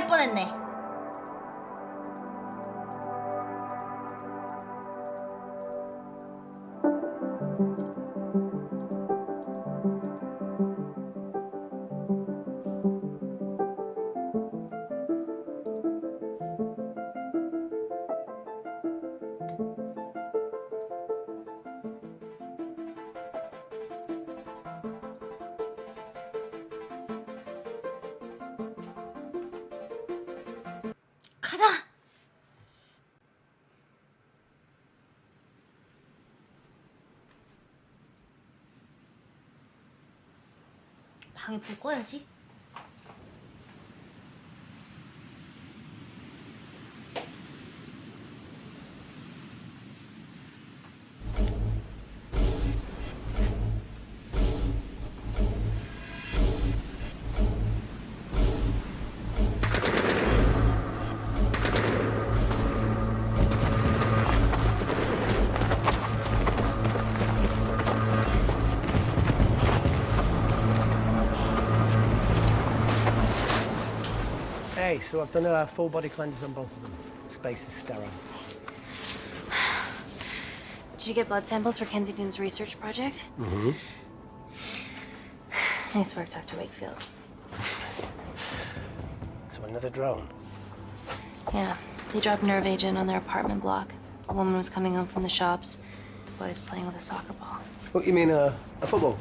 할 뻔했네. 가자. 방에 불 꺼야지. Hey, so I've done a full body cleanse on both of them. Space is sterile. Did you get blood samples for Kensington's research project? Mm-hmm. Nice work, Dr. Wakefield. So another drone. Yeah, they dropped nerve agent on their apartment block. A woman was coming home from the shops. The boy was playing with a soccer ball. What, you mean a football?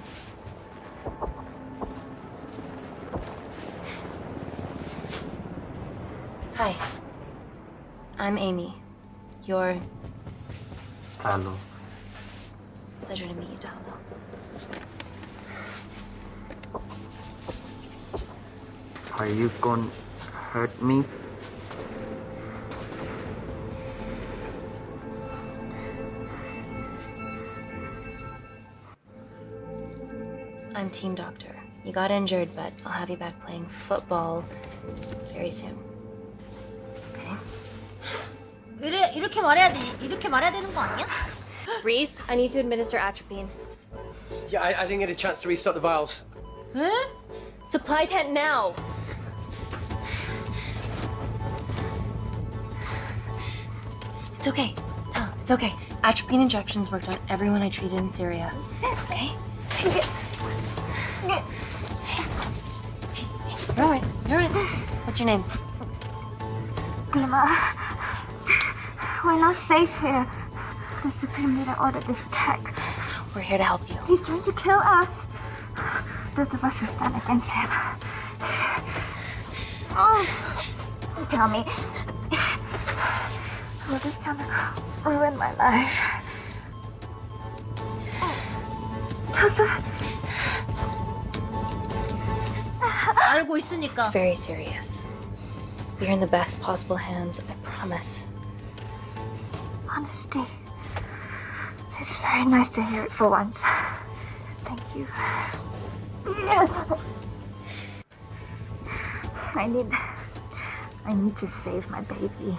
Hi. I'm Amy. You're... Hello. Pleasure to meet you, Talo. Are you gonna hurt me? I'm team doctor. You got injured, but I'll have you back playing football very soon. Okay? 이렇게 말해야 되는 거 아니야? Reese, I need to administer atropine. Yeah, I didn't get a chance to restock the vials. 응? Supply tent now! It's okay. Tell it's okay. Atropine injections worked on everyone I treated in Syria. Okay? You're alright. You're alright. What's your name? Dima, we're not safe here. The Supreme Leader ordered this attack. We're here to help you. He's trying to kill us. Both of us will stand against him. Oh, tell me, will this chemical ruin my life? 알고 있으니까. It's very serious. You're in the best possible hands, I promise. Honesty. It's very nice to hear it for once. Thank you. I need to save my baby.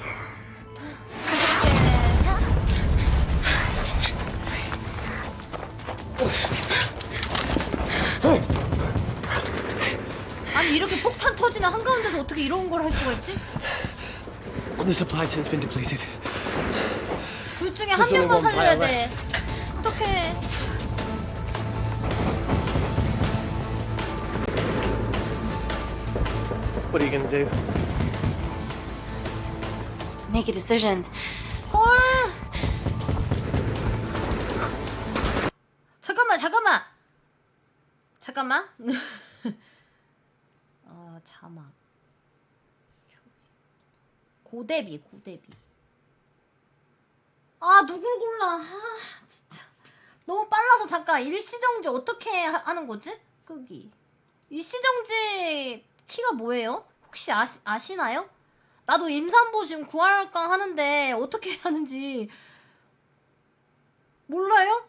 아니 이렇게 폭탄 터지는 한가운데서 어떻게 이런 걸 할 수가 있지? The supply tent's been depleted. 둘 중에 한 명만 살려야 돼. 어떡해. What are you gonna do? Make a decision. 헐. 잠깐만. 자막. 고대비. 아, 누굴 골라. 아, 진짜. 너무 빨라서 잠깐 일시정지 어떻게 하는 거지? 끄기. 일시정지 키가 뭐예요? 혹시 아시나요? 나도 임산부 지금 구할까 하는데 어떻게 하는지 몰라요?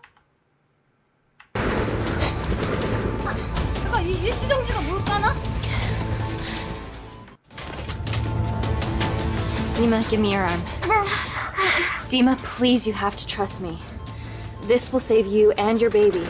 잠깐 이 일시정지가 뭘까나? Dima, give me your arm. Dima, please, you have to trust me. This will save you and your baby.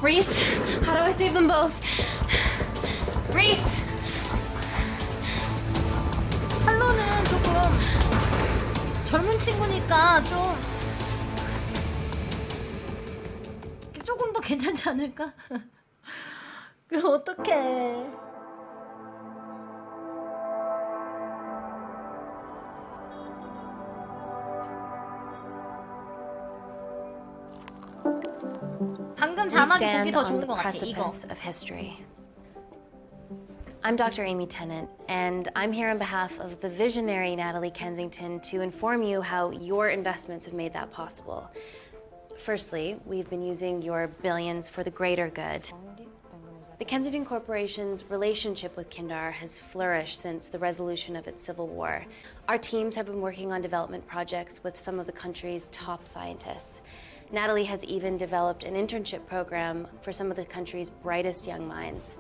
Reese, how do I save them both? Reese! 탈로는 조금 젊은 친구니까 조금 더 괜찮지 않을까? 그 어떡해. 방금 We 자막이 보기 stand 더 on 좋은 the 것 같아, 이거. precipice of history. I'm Dr. Amy Tennant, and I'm here on behalf of the visionary Natalie Kensington to inform you how your investments have made that possible. Firstly, we've been using your billions for the greater good. The Kensington Corporation's relationship with Kindar has flourished since the resolution of its civil war. Our teams have been working on development projects with some of the country's top scientists. Natalie has even developed an internship program for some of the country's brightest young minds.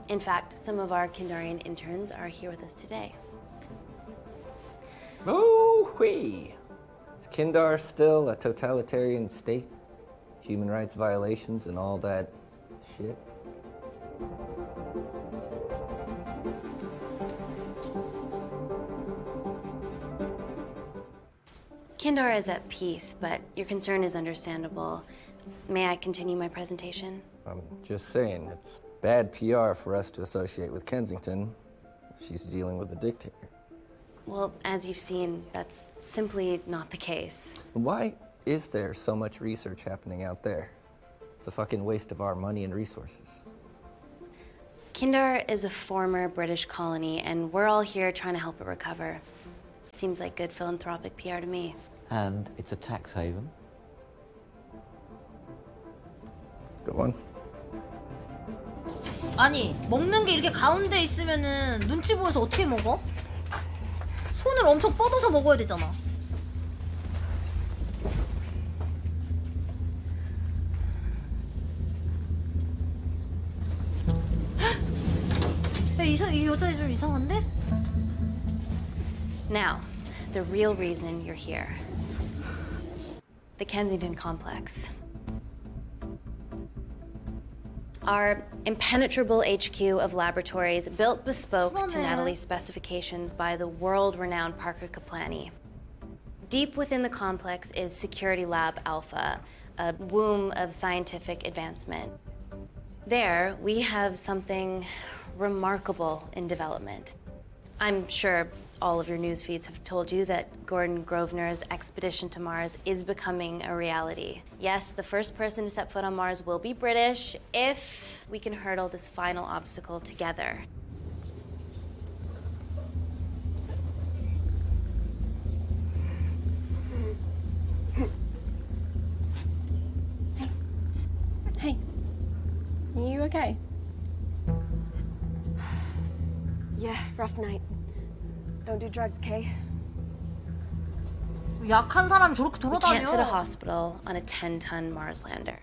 In fact, some of our Kindarian interns are here with us today. Oh-wee! Is Kindar still a totalitarian state? Human rights violations and all that shit? Kindar is at peace, but your concern is understandable. May I continue my presentation? I'm just saying, it's bad PR for us to associate with Kensington if she's dealing with a dictator. Well, as you've seen, that's simply not the case. Why is there so much research happening out there? It's a fucking waste of our money and resources. Kindar is a former British colony, and we're all here trying to help it recover. Seems like good philanthropic PR to me. And it's a tax haven. Go on. 아니, 먹는 게 이렇게 가운데 있으면은 눈치 보여서 어떻게 먹어? 손을 엄청 뻗어서 먹어야 되잖아. 야, 이 여자 좀 이상한데? Now, the real reason you're here. The Kensington Complex. Our impenetrable HQ of laboratories built bespoke to 그러네. Natalie's specifications by the world-renowned Parker Kaplani. Deep within the complex is Security Lab Alpha, a womb of scientific advancement. There, we have something remarkable in development. I'm sure all of your news feeds have told you that Gordon Grosvenor's expedition to Mars is becoming a reality. Yes, the first person to set foot on Mars will be British if we can hurdle this final obstacle together. Hey, are you okay? Yeah, rough night. Don't do drugs, Kay. 약한 사람이 저렇게 We can't fit a 돌아다녀. hospital on a 10-ton Mars lander.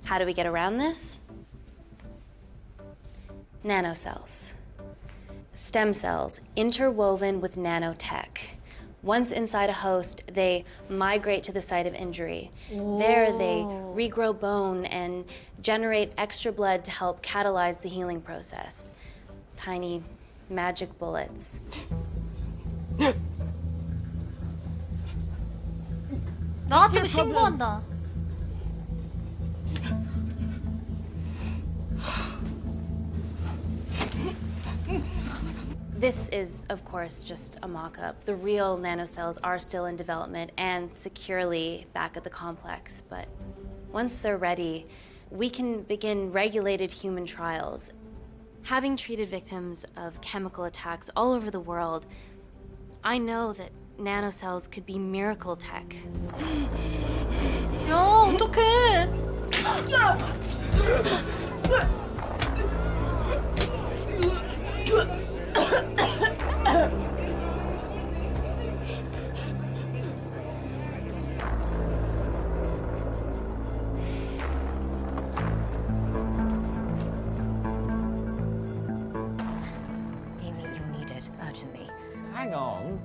How do we get around this? Nanocells. Stem cells interwoven with nanotech. Once inside a host, they migrate to the site of injury. There, they regrow bone and generate extra blood to help catalyze the healing process. Tiny magic bullets. 나 같으면 신고한다. This is, of course, just a mock-up. The real nanocells are still in development and securely back at the complex, but once they're ready, we can begin regulated human trials. Having treated victims of chemical attacks all over the world, I know that nanocells could be miracle tech. 야, 어떡해. Amy, you need it urgently. Hang on.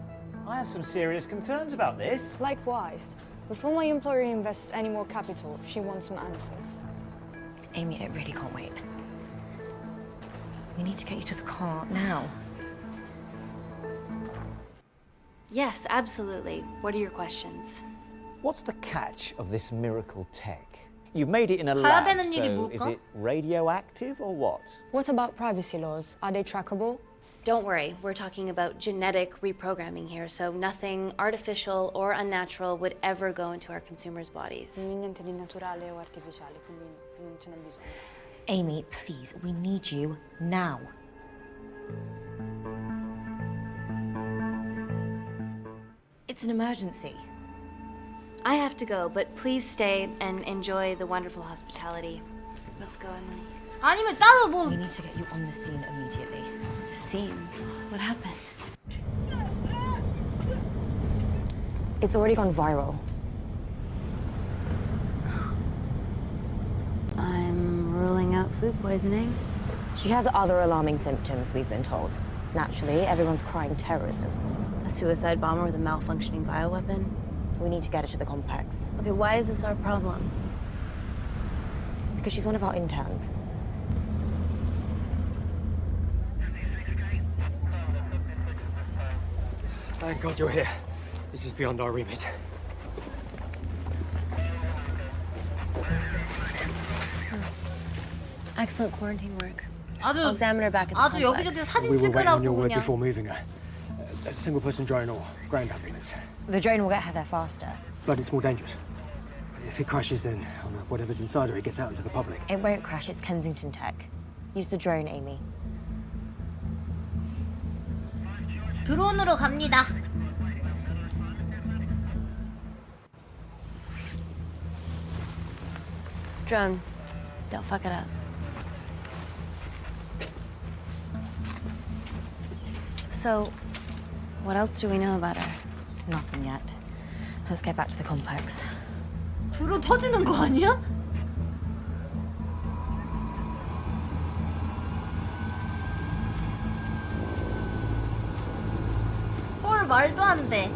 I have some serious concerns about this. Likewise. Before my employer invests any more capital, she wants some answers. Amy, it really can't wait. We need to get you to the car now. Yes, absolutely. What are your questions? What's the catch of this miracle tech? You've made it in a 가야 lab, 되는 일이 so is 뭘까? it radioactive or what? What about privacy laws? Are they trackable? Don't worry, we're talking about genetic reprogramming here, so nothing artificial or unnatural would ever go into our consumers' bodies. Niente di naturale o artificiale, quindi non ce n'è bisogno. Amy, please, we need you now. It's an emergency. I have to go, but please stay and enjoy the wonderful hospitality. Let's go, Emily. 아니면 따로 뭐 We need to get you on the scene immediately. Scene. What happened? It's already gone viral. I'm ruling out food poisoning. She has other alarming symptoms, we've been told. Naturally, everyone's crying terrorism. A suicide bomber with a malfunctioning bioweapon? We need to get her to the complex. Okay, why is this our problem? Because she's one of our interns. Thank God you're here. This is beyond our remit. Excellent quarantine work. I'll 아주 examine her back at the 아주 complex. 여기저기 사진 We were waiting on your 찍으라고 word 그냥. before moving her. A single-person drone or ground ambulance. The drone will get her there faster. But it's more dangerous. If it crashes, then whatever's inside her, it gets out into the public. It won't crash, it's Kensington tech. Use the drone, Amy. 드론으로 갑니다. Drone, don't fuck it up. So, what else do we know about her? Nothing yet. Let's get back to the complex. 드론 터지는 거 아니야? 헐 말도 안 돼.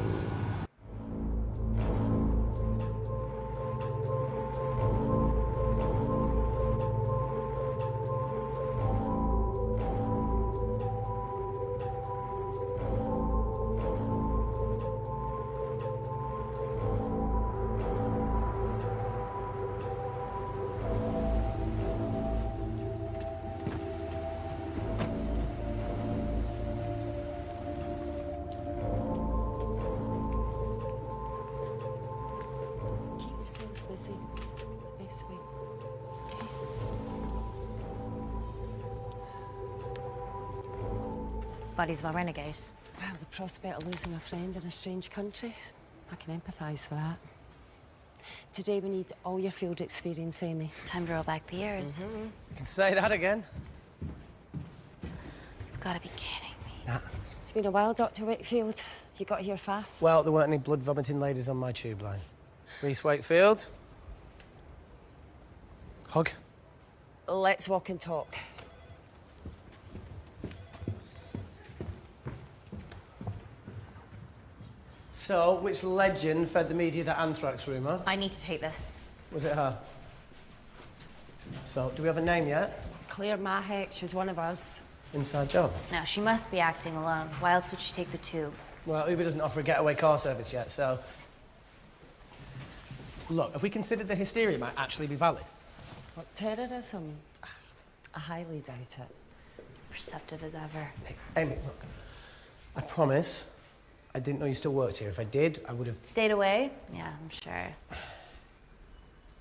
Keep yourselves busy. Space week. Buddy's of our renegade. Well, the prospect of losing a friend in a strange country, I can empathise with that. Today we need all your field experience, Amy. Time to roll back the years. You can say that again. You've got to be kidding me. Nah. It's been a while, Dr. Wakefield. You got here fast. Well, there weren't any blood-vomiting ladies on my tube line. Reese Wakefield. Hug. Let's walk and talk. So, which legend fed the media that anthrax rumour? I need to take this. Was it her? So, do we have a name yet? Claire Mahek, she's one of us. Inside job. No, she must be acting alone. Why else would she take the tube? Well, Uber doesn't offer a getaway car service yet, so... Look, have we considered the hysteria might actually be valid? What, terrorism? I highly doubt it. Perceptive as ever. Hey, Amy, look. I promise I didn't know you still worked here. If I did, I would have... Stayed away? Yeah, I'm sure.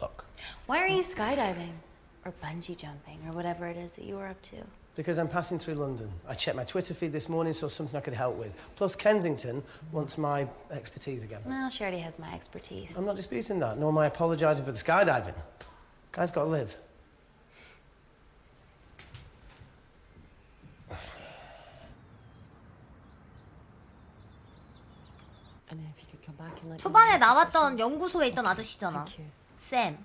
Look, Why are you skydiving? Or bungee jumping? Or whatever it is that you were up to? because I'm passing through London. I checked my Twitter feed this morning, saw something I could help with. Plus, Kensington wants my expertise again. Well, she already has my expertise. I'm not disputing that, nor am I apologising for the skydiving. Guy's got to live. And if you could come back and let me 초반에 know the 나왔던 sessions. 연구소에 있던 아저씨잖아. Thank you. 쌤.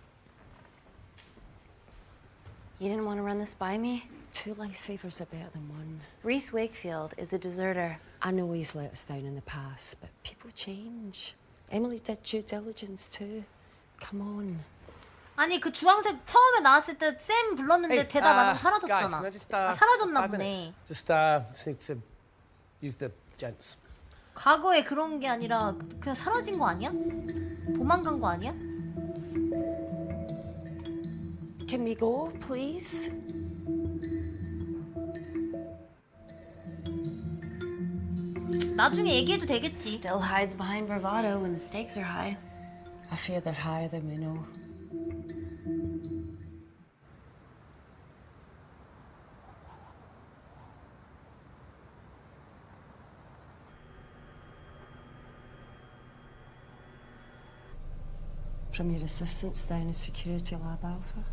You didn't want to run this by me? 2 lifesavers are better than 1. Reese Wakefield is a deserter. I know he's let us down in the past, but people change. Emily did due diligence too. Come on. 아니 그 주황색 처음에 나왔을 때 쌤 불렀는데 Hey, 대답 안 하고 guys, 사라졌잖아. can I just, 아, 사라졌나 5 minutes? 보네. Just need to use the gents. 과거에 그런 게 아니라 그냥 사라진 거 아니야? 도망간 거 아니야? Can we go, please? 나중에 얘기해도 되겠지. Still hides behind bravado when the stakes are high. I fear they're higher than we know. From your assistants down in Security Lab Alpha.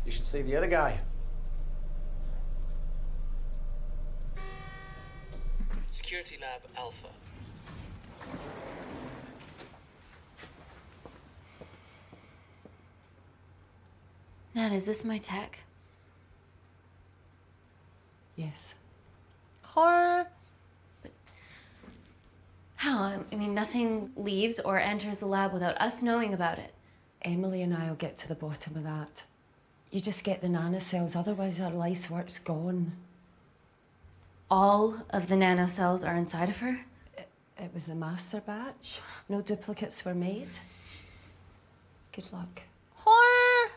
You should see the other guy. Security Lab Alpha. Nat, is this my tech? Yes. 헐. How? I mean, nothing leaves or enters the lab without us knowing about it. Emily and I'll get to the bottom of that. You just get the nanocells, otherwise our life's work's gone. All of the nanocells are inside of her? It was the master batch. No duplicates were made. Good luck. 헐.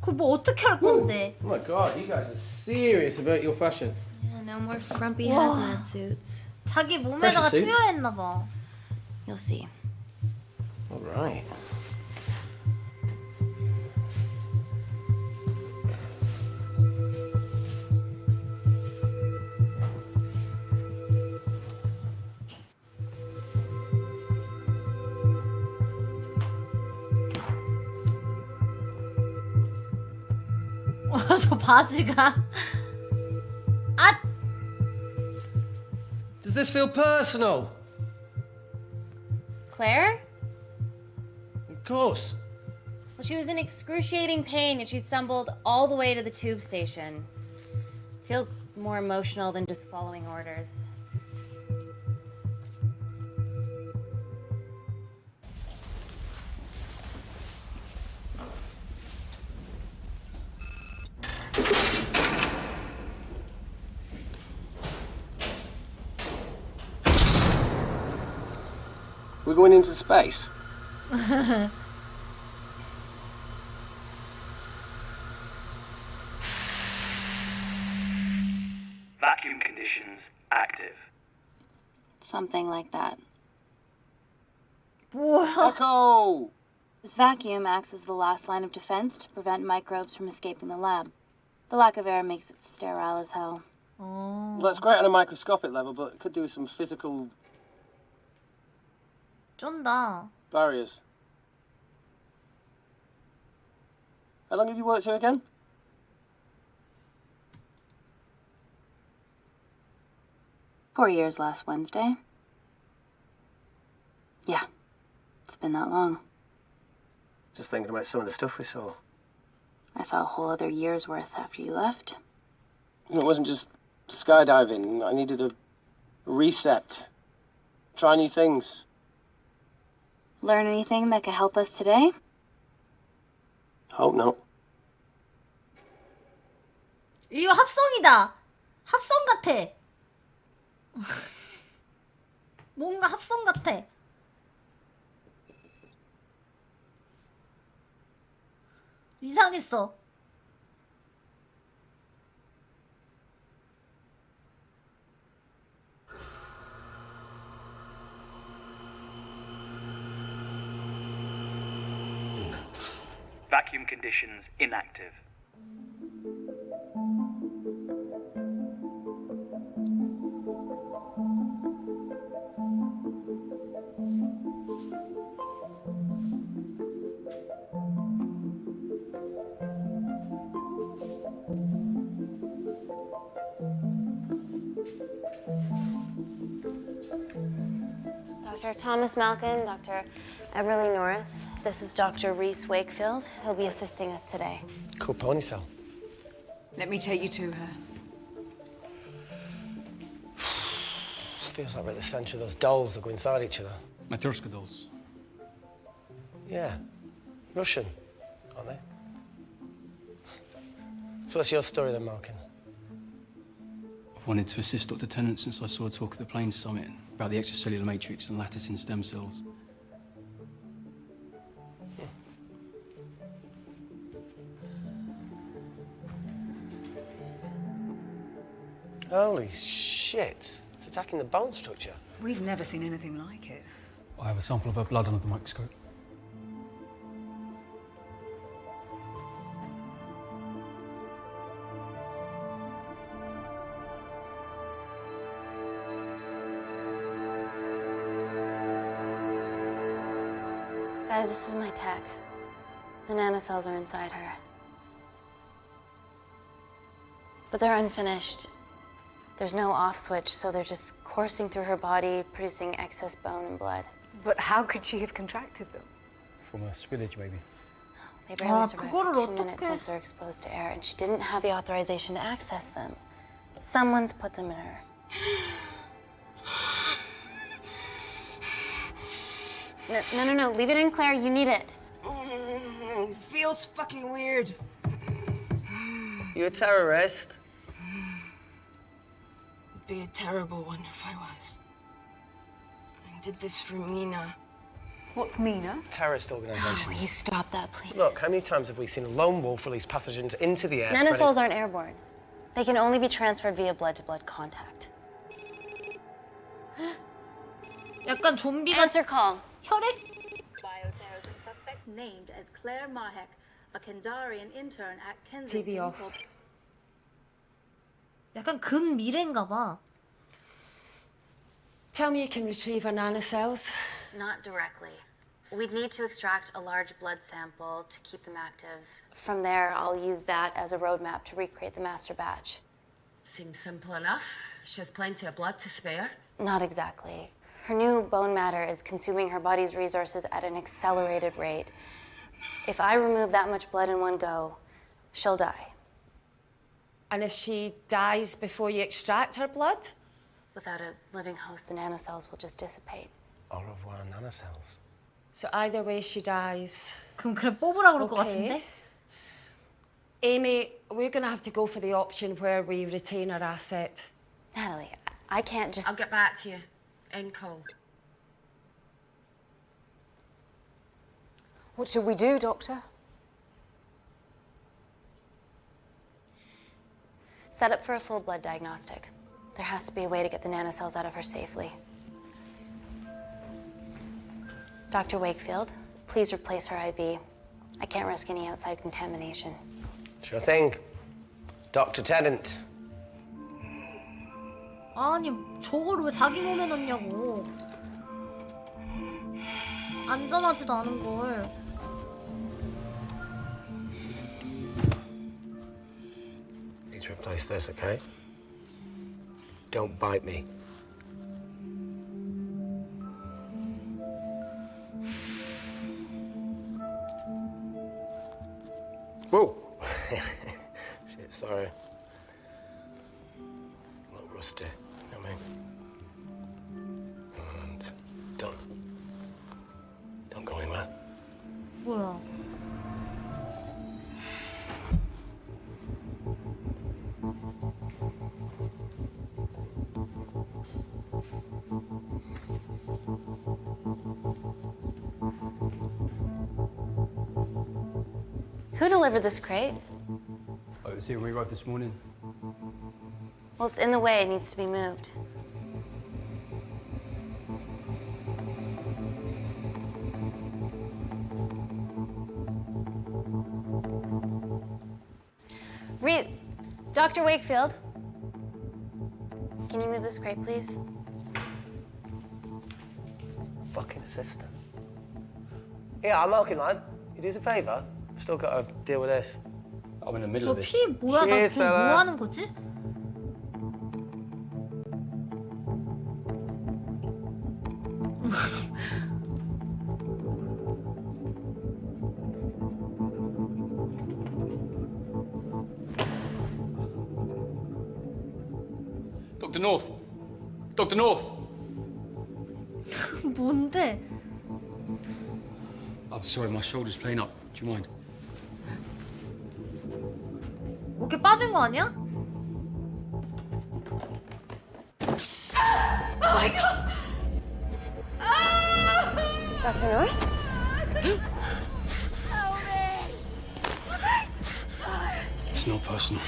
그 뭐 어떻게 할 건데? Oh my god, you guys are serious about your fashion. Yeah, no more frumpy Whoa. hazmat suits. 자기 몸에다가 Pressure suits? 투여했나 봐. You'll see. All right. 저 바지가. 아, Does this feel personal? Claire? Of course. Well, she was in excruciating pain and she stumbled all the way to the tube station. Feels more emotional than just following orders. We're going into space. Vacuum conditions active. Something like that. 뭐야? Echo! This vacuum acts as the last line of defense to prevent microbes from escaping the lab. The lack of air makes it sterile as hell. 어. Well, that's great on a microscopic level, but it could do with some physical 쩐다. barriers. How long have you worked here again? Four years last Wednesday. Yeah, it's been that long. Just thinking about some of the stuff we saw. I saw a whole other year's worth after you left. You know, it wasn't just skydiving. I needed a reset. Try new things. Learn anything that could help us today? Hope not. 이거 합성이다. 합성 같아. 뭔가 합성 같아. 이상했어. Vacuum conditions inactive. Dr. Thomas Malkin, Dr. Everly North. This is Dr. Reese Wakefield. He'll be assisting us today. Cool ponytail. Let me take you to her. feels like we're at the centre of those dolls that go inside each other. Matryoshka dolls. Yeah. Russian, aren't they? So what's your story then, Malkin? I've wanted to assist Dr. Tennant since I saw a talk at the Plains Summit about the extracellular matrix and lattice in stem cells. Holy shit. It's attacking the bone structure. We've never seen anything like it. I have a sample of her blood under the microscope. Guys, this is my tech. The nanocells are inside her. But they're unfinished. There's no off switch, so they're just coursing through her body, producing excess bone and blood. But how could she have contracted them? From a spillage, maybe. They barely survive 그거를 for 2 minutes 어떻게? once they're exposed to air, and she didn't have the authorization to access them. Someone's put them in her. No, leave it in, Claire. You need it. Feels fucking weird. You a terrorist? It'd be a terrible one if I was. I did this for Mina. What's Mina? Terrorist organisation. Please stop that, please. Look, how many times have we seen a lone wolf release pathogens into the air? Nanocells aren't airborne. They can only be transferred via blood-to-blood contact. 약간 좀비가 Answer call. 혈액? Bioterrorism suspect named as Claire Mahek, a Kandarian intern at Kensington. TV off. 약간 근미래인가 봐. Tell me you can retrieve her nanocells. Not directly. We'd need to extract a large blood sample to keep them active. From there, I'll use that as a roadmap to recreate the master batch. Seems simple enough. She has plenty of blood to spare. Not exactly. Her new bone matter is consuming her body's resources at an accelerated rate. If I remove that much blood in one go, she'll die. And if she dies before you extract her blood? Without a living host, the nanocells will just dissipate. Au revoir, nanocells. So either way she dies. 그럼 그래 뽑으라 그럴 것 같은데? Amy, we're going to have to go for the option where we retain our asset. Natalie, I can't just... I'll get back to you. End call. What should we do, Doctor? Set up for a full blood diagnostic. There has to be a way to get the nanocells out of her safely. Dr. Wakefield, please replace her IV. I can't risk any outside contamination. Sure thing. Dr. Tennant. 아니 저걸 왜 자기 몸에 넣냐고. 안전하지도 않은 걸. Need to replace this, okay? Don't bite me. Whoa! Shit, sorry. A little rusty, you know what I mean? And don't go anywhere. 뭐야? Who delivered this crate? Oh, it was here when we arrived this morning. Well, it's in the way. It needs to be moved. Dr. Wakefield, can you move this crate, please? Fucking assistant. Yeah, I'm Malkin, lad. You do us a favour? I've still got to deal with this. I'm in the middle 저 of this. 피 뭐야? 나 Cheers, 지금 뭐 fella. 하는 거지? Dr. North! Dr. North! 뭔데? Oh, sorry, my shoulder's playing up. Do you mind? 어깨 빠진 거 아니야? Dr. North? It's not personal.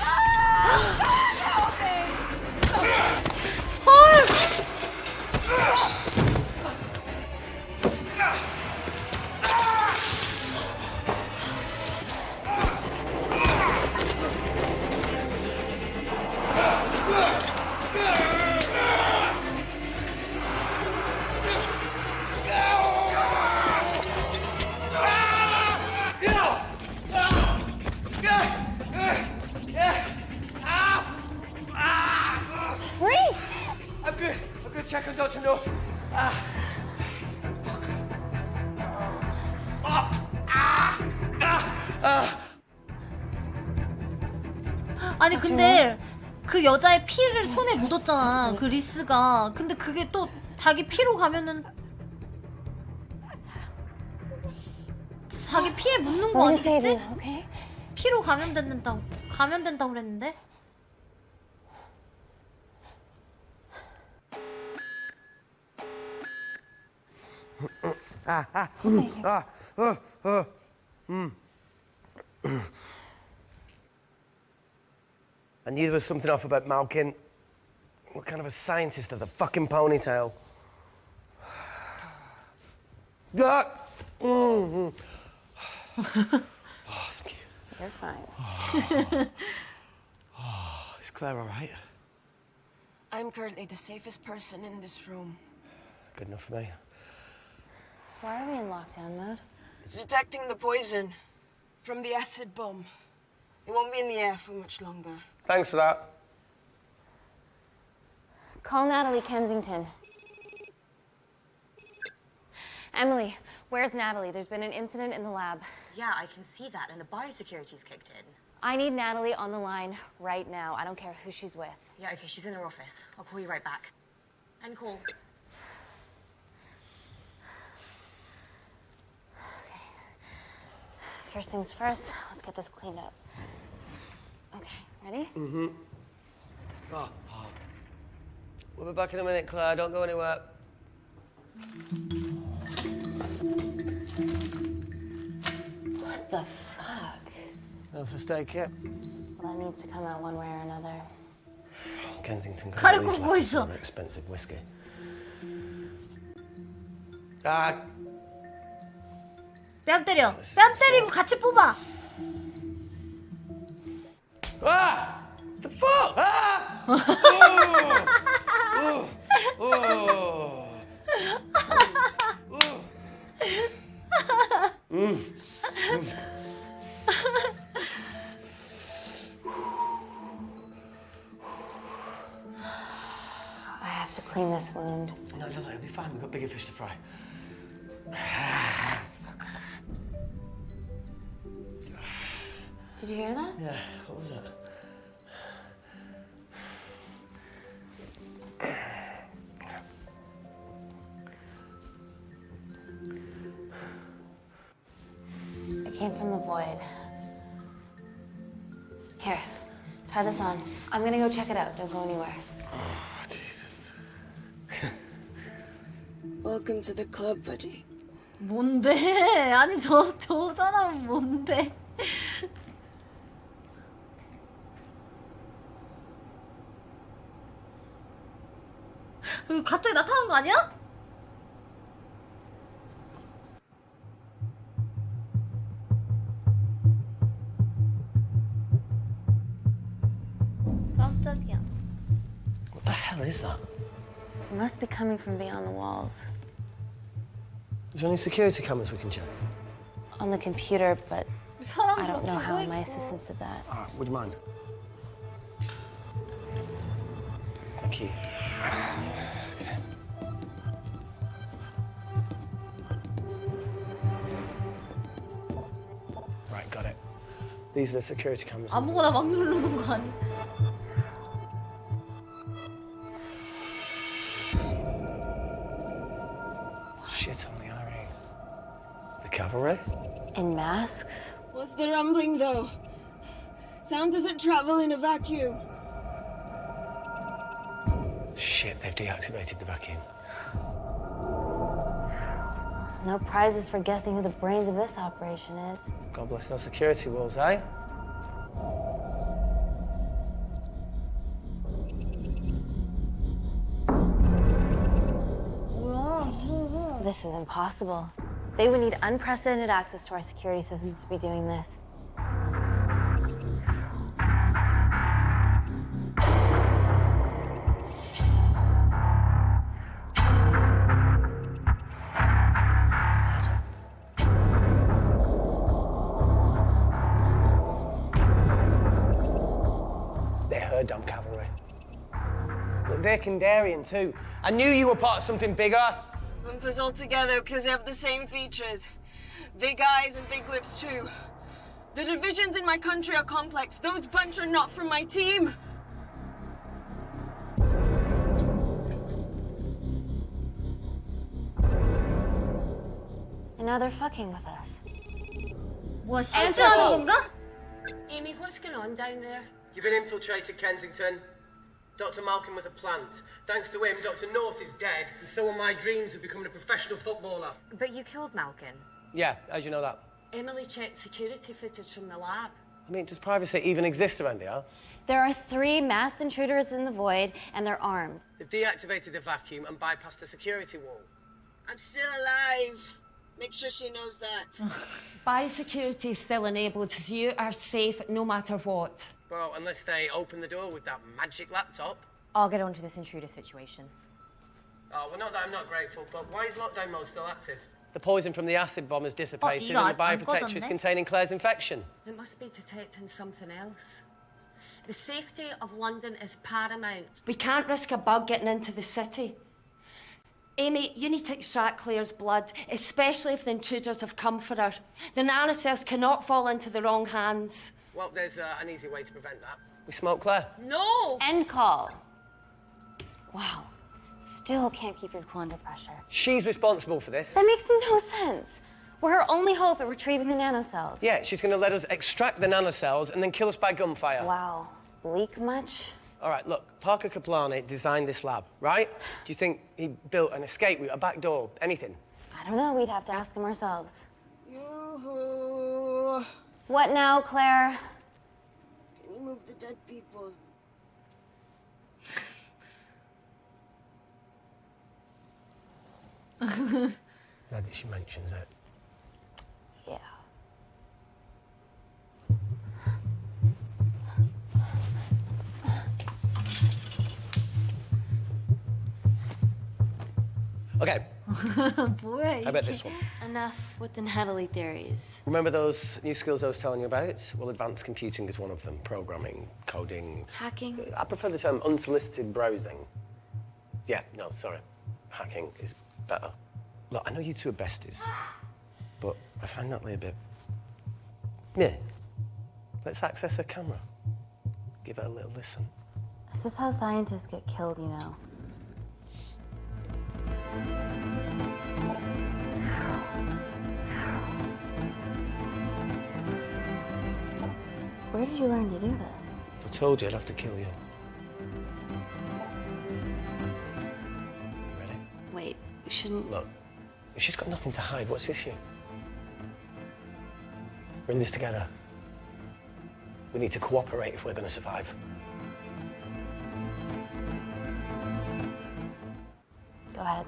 I'm good. Check on Dr. North. 아니 근데 그 여자의 피를 손에 묻었잖아. 그 리스가. 근데 그게 또 자기 피로 가면은 자기 피에 묻는 거 아니겠지? 피로 감염된다고 그랬는데. I knew there was something off about Malkin. What kind of a scientist has a fucking ponytail? Oh, thank you. You're fine. Is Claire all right? I'm currently the safest person in this room. Good enough for me. Why are we in lockdown mode? It's detecting the poison from the acid bomb. It won't be in the air for much longer. Thanks for that. Call Natalie Kensington. Emily, where's Natalie? There's been an incident in the lab. Yeah, I can see that, and the biosecurity's kicked in. I need Natalie on the line right now. I don't care who she's with. Yeah, okay, she's in her office. I'll call you right back. End call. Okay. First things first, let's get this cleaned up. Okay, ready? Mm-hmm. We'll be back in a minute, Claire. Don't go anywhere. What the fuck? No first aid kit. Well, that needs to come out one way or another. Kensington could 칼을 at least 굽고 left 있어. some expensive whiskey. Ah, 뺨 때려. 뺨 때리고 같이 뽑아. ah! The fuck? Ah! Oh! Oh! I have to clean this wound. No, it'll be fine. We've got bigger fish to fry. Did you hear that? Yeah, what was that? It came from the void. Here, try this on. I'm gonna go check it out. Don't go anywhere. Oh, Jesus. Welcome to the club, buddy. 뭔데? 아니 저 사람은 뭔데? 여기 갑자기 나타난 거 아니야? 깜짝이야. What the hell is that? It must be coming from beyond the walls. Is there any security cameras we can check? On the computer, but 사람 I don't know how 죽어 my 있고. assistants did that. All right, would you mind? Thank you. Right, got it. These are the security cameras. 아무거나 막 누르는 거 아니야? shit on the RE. The cavalry? In masks? What's the rumbling, though? Sound doesn't travel in a vacuum. Shit, they've deactivated the vacuum. No prizes for guessing who the brains of this operation is. God bless those security walls, eh? 뭐야, 무서워. This is impossible. They would need unprecedented access to our security systems to be doing this. They're her damn cavalry. But they're Kandarian too. I knew you were part of something bigger. Lump us all together because they have the same features. Big eyes and big lips too. The divisions in my country are complex. Those bunch are not from my team. And now they're fucking with us. 뭐 실수하는 건가? Amy, what's going on down there? You've been infiltrated, Kensington. Dr. Malcolm was a plant. Thanks to him, Dr. North is dead, and so are my dreams of becoming a professional footballer. But you killed Malkin. Yeah, how'd you know that? Emily checked security footage from the lab. I mean, does privacy even exist around here? There are 3 masked intruders in the void, and they're armed. They've deactivated the vacuum and bypassed the security wall. I'm still alive. Make sure she knows that. Biosecurity is still enabled, so you are safe no matter what. Well, unless they open the door with that magic laptop. I'll get onto this intruder situation. Oh, well, not that I'm not grateful, but why is lockdown mode still active? The poison from the acid bomb has dissipated, 이거 and the bioprotector is 꺼졌네? containing Claire's infection. It must be detecting something else. The safety of London is paramount. We can't risk a bug getting into the city. Amy, you need to extract Claire's blood, especially if the intruders have come for her. The nanocells cannot fall into the wrong hands. Well, there's an easy way to prevent that. We smoke Claire. No! End call. Wow. Still can't keep your cool under pressure. She's responsible for this. That makes no sense. We're her only hope at retrieving the nanocells. Yeah, she's going to let us extract the nanocells and then kill us by gunfire. Wow. Bleak much? All right, look, Parker Kaplani designed this lab, right? Do you think he built an escape route, a back door, anything? I don't know. We'd have to ask him ourselves. Yoo-hoo. What now, Claire? Can you move the dead people? Now that she mentions it. Yeah. Okay, 뭐야, how about this one? Enough with the Natalie theories. Remember those new skills I was telling you about? Well, advanced computing is one of them. Programming, coding. Hacking? I prefer the term unsolicited browsing. Yeah, no, sorry. Hacking is better. Look, I know you two are besties, but I find Natalie a bit... Yeah. Let's access her camera. Give her a little listen. This is how scientists get killed, you know. Where did you learn to do this? If I told you, I'd have to kill you. Ready? Wait, you shouldn't... Look, if she's got nothing to hide, what's the issue? We're in this together. We need to cooperate if we're going to survive. Go ahead.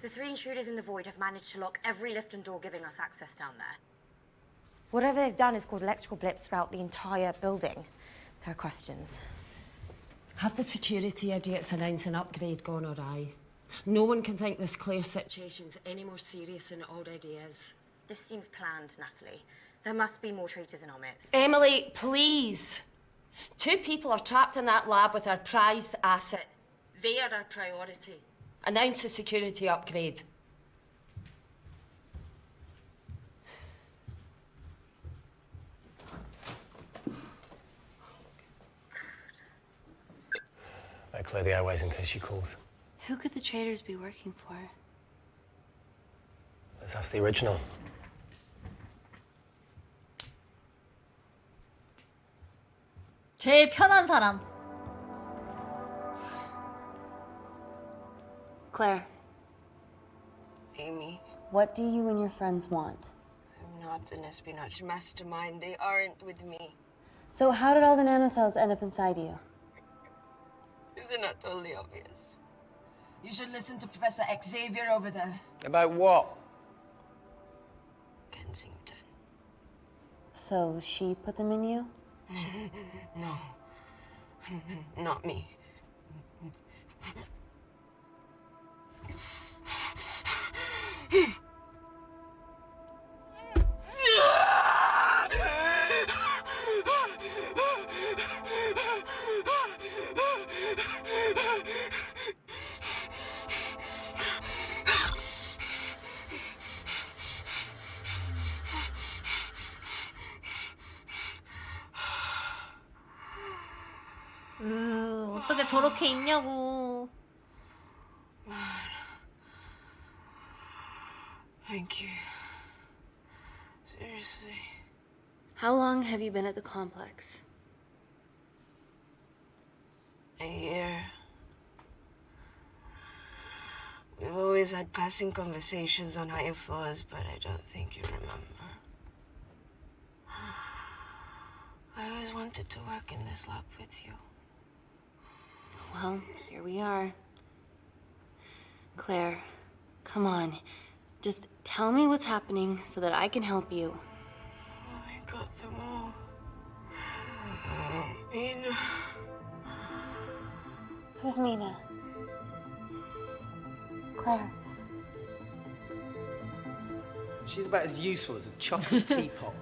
The 3 intruders in the void have managed to lock every lift and door giving us access down there. Whatever they've done is caused electrical blips throughout the entire building. There are questions. Have the security idiots announced an upgrade gone awry? No one can think this Claire situation's any more serious than it already is. This seems planned, Natalie. There must be more traitors in our midst. Emily, please. 2 people are trapped in that lab with our prized asset. They are our priority. Announce the security upgrade. Better clear the airways in case she calls. Who could the traitors be working for? Let's ask the original. 제일 편한 사람. Claire, Amy, what do you and your friends want? I'm not an espionage mastermind. They aren't with me. So how did all the nanocells end up inside you? Isn't that totally obvious? You should listen to Professor Xavier over there. About what? Kensington. So she put them in you? No. Not me. 어떻게 저렇게 입냐고. Thank you. Seriously. How long have you been at the complex? A year. We've always had passing conversations on higher floors, but I don't think you remember. I always wanted to work in this lab with you. Well, here we are. Claire, come on. Just tell me what's happening so that I can help you. I got them all. Mina. Who's Mina? Claire. She's about as useful as a chocolate teapot.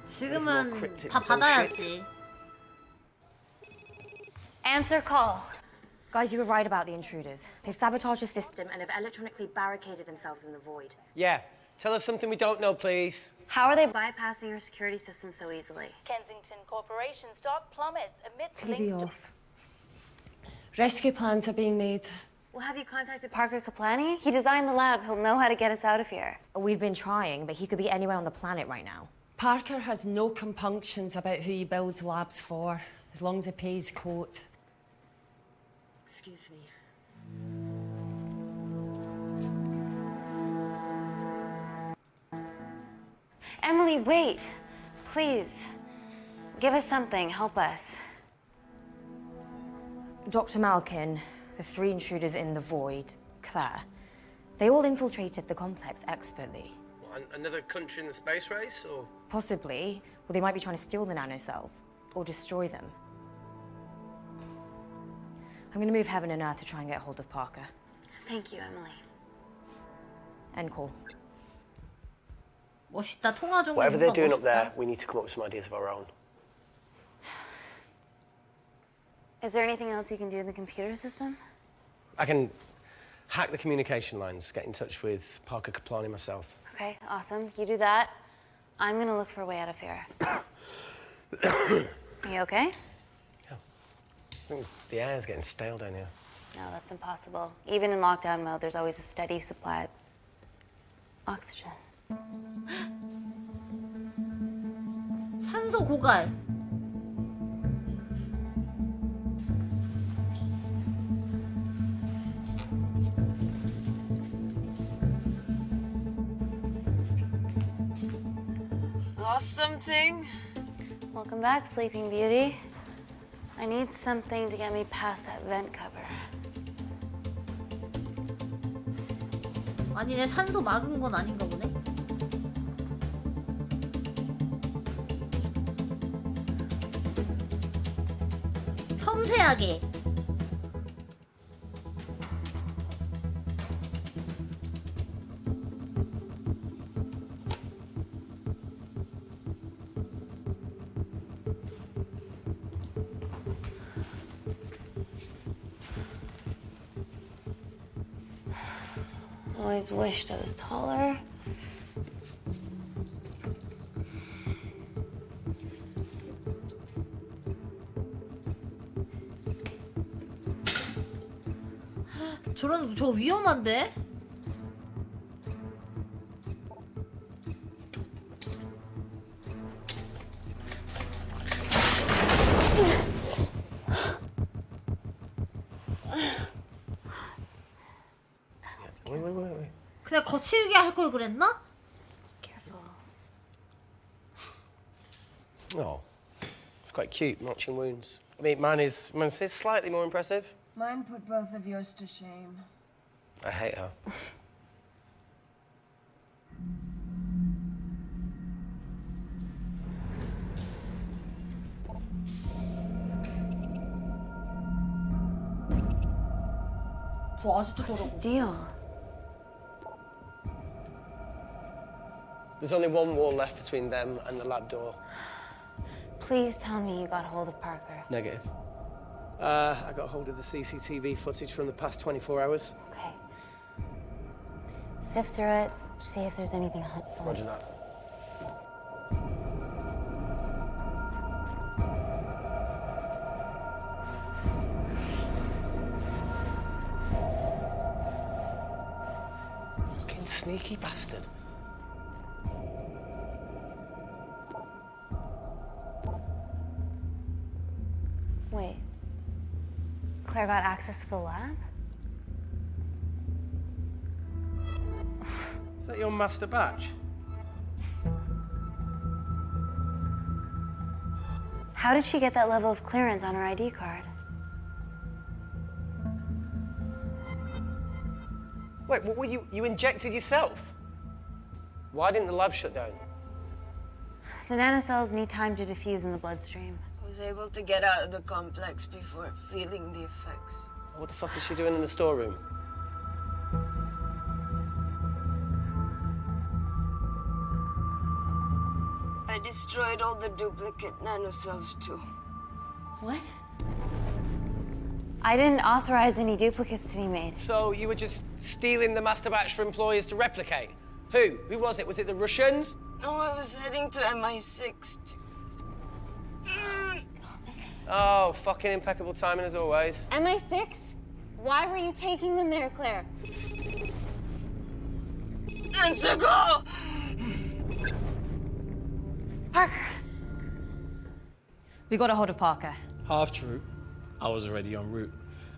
지금은 다 받아야지. Answer call. Guys, you were right about the intruders. They've sabotaged the system And have electronically barricaded themselves in the void. Yeah. Tell us something we don't know, please. How are they Bypassing your security system so easily. Kensington Corporation stock plummets amidst TV links to off. Rescue plans are being made. Well, have you contacted Parker Kaplani? He designed the lab. He'll know how to get us out of here. We've been trying, but he could be anywhere on the planet right now. Parker has no compunctions about who he builds labs for, as long as he pays court. Excuse me. Emily, wait. Please. Give us something. Help us. Dr. Malkin, the three intruders in the void, Claire, they all infiltrated the complex expertly. What, another country in the space race, or? Possibly, well, they might be trying to steal the nanocells or destroy them. I'm going to move heaven and earth to try and get hold of Parker. Thank you, Emily. End call. 멋있다. 통화 좀. Whatever they're doing up there, we need to come up with some ideas of our own. Is there anything else you can do in the computer system? I can hack the communication lines, get in touch with Parker Kaplani myself. Okay, awesome. You do that. I'm gonna look for a way out of here. Are you okay? I think the air's getting stale down here. No, that's impossible. Even in lockdown mode, there's always a steady supply of oxygen. 산소 고갈. Lost something? Welcome back, Sleeping Beauty. I need something to get me past that vent cover. 아니, 내 산소 막은 건 아닌가 보네. 섬세하게. Always wished I was taller. 저 위험한데? Wait. 그냥 거칠게 할 걸 그랬나? Oh, it's quite cute, matching wounds. I mean, mine's slightly more impressive. Mine put both of yours to shame. I hate her. 아직도 저러고. Deal. There's only one wall left between them and the lab door. Please tell me you got hold of Parker. Negative. I got hold of the CCTV footage from the past 24 hours. Okay. Sift through it, see if there's anything helpful. Roger that. Fucking sneaky bastard. Wait. Claire got access to the lab? Is that your master batch? How did she get that level of clearance on her ID card? Wait, what were you injected yourself? Why didn't the lab shut down? The nanocells need time to diffuse in the bloodstream. I was able to get out of the complex before feeling the effects. What the fuck is she doing in the storeroom? I destroyed all the duplicate nanocells too. What? I didn't authorize any duplicates to be made. So you were just stealing the master batch for employers to replicate? Who? Who was it? Was it the Russians? No, I was heading to MI6. Oh, fucking impeccable timing as always. MI6? Why were you taking them there, Claire? Let's go! Parker. We got a hold of Parker. Half true. I was already en route.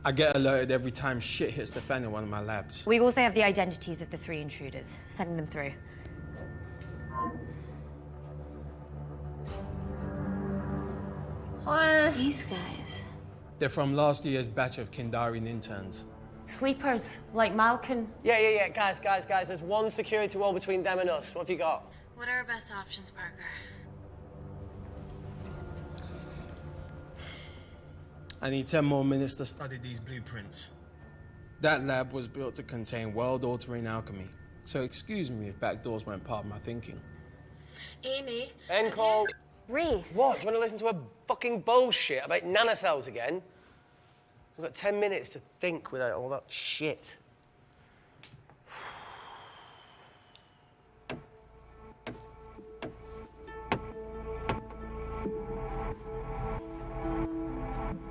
I get alerted every time shit hits the fan in one of my labs. We also have the identities of the 3 intruders. Sending them through. These guys. They're from last year's batch of Kindarian interns. Sleepers, like Malkin. Yeah. Guys. There's one security wall between them and us. What have you got? What are our best options, Parker? I need 10 more minutes to study these blueprints. That lab was built to contain world-altering alchemy. So excuse me if backdoors weren't part of my thinking. Amy. End call. Reese. What? Do you want to listen to a fucking bullshit about nanocells again? We've got 10 minutes to think without all that shit.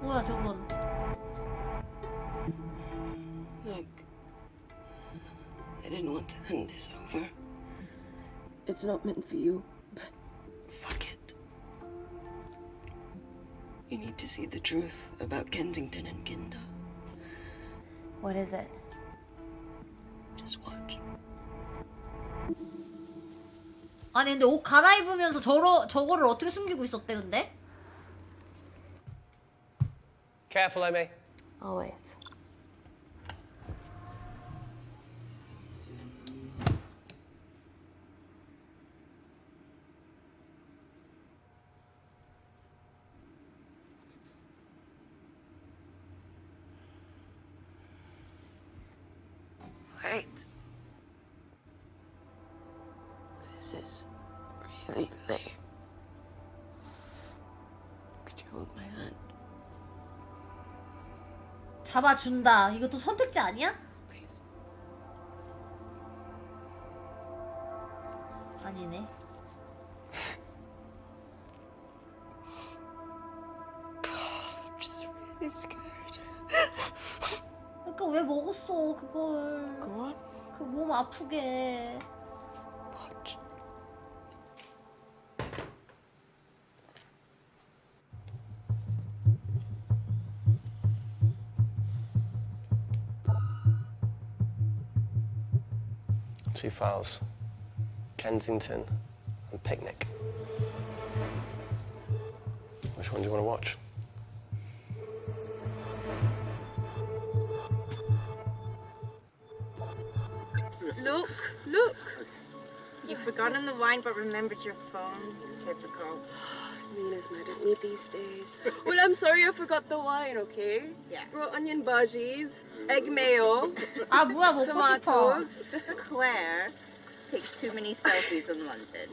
뭐야 저건? Look, I didn't want to hand this over. It's not meant for you, but fuck it. You need to see the truth about Kensington and Kinder. What is it? Just watch. 아니 근데 옷 갈아입으면서 저거를 어떻게 숨기고 있었대 근데? Careful, Amy. Always. Wait. This is really lame. Could you hold my hand? 잡아준다. 이것도 선택지 아니야? 아니네. I'm just really scared. 그러니까 왜 먹었어 그걸? 그걸? 그 몸 아프게. Two files. Kensington and Picnic. Which one do you want to watch? Look, look. You've forgotten the wine but remembered your phone. Typical. Mina's mad at me these days. Well, I'm sorry I forgot the wine, okay? Yeah. Brought onion bhajis, egg mayo, 아 뭐야 먹고 싶어. tomatoes. Claire takes too many selfies in London.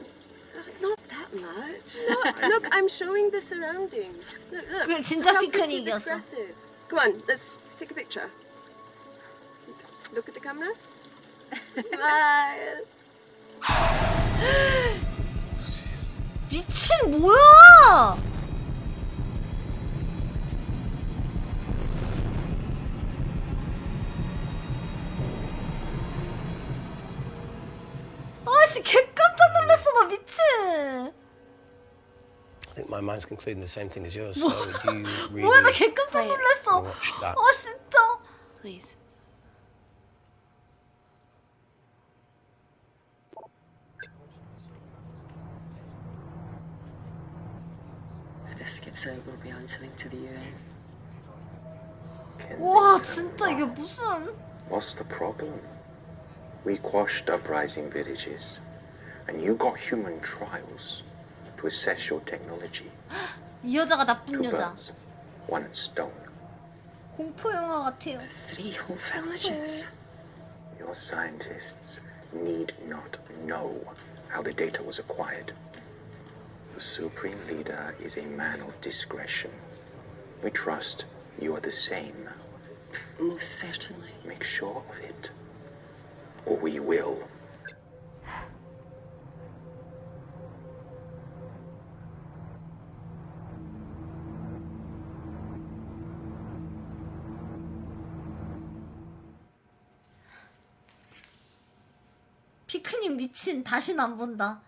Not that much. Look, I'm showing the surroundings. Look, 그게 진짜 look how pretty 피크닉이었어. this grass is. Come on, let's take a picture. Look at the camera. Smile. 미친 뭐야? 아씨 개 깜짝 놀랐어 나 미친. I think my mind's concluding the same thing as yours. So do you really 뭐야 나 개 깜짝 놀랐어. watch that? 아 진짜. Please. If this gets out, we'll be answering to the UN. 와 진짜 이게 무슨? What's the problem? We quashed uprising villages, and you got human trials to assess your technology. 이 여자가 나쁜 Two 여자. birds, one stone. 공포 영화 같아요. 3 whole villages. Your scientists need not know how the data was acquired. The Supreme Leader is a man of discretion. We trust you are the same. Most certainly. Make sure of it, or we will. 피크닉 미친 다신 안 본다.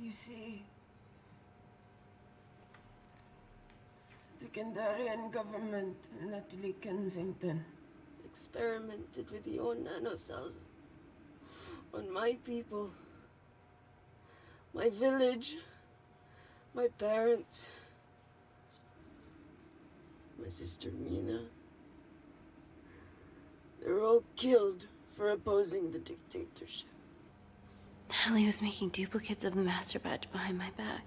You see, the Kandarian government, Natalie Kensington, experimented with your nanocells on my people, my village, my parents, my sister Mina. They were all killed for opposing the dictatorship. Natalie was making duplicates of the master badge behind my back.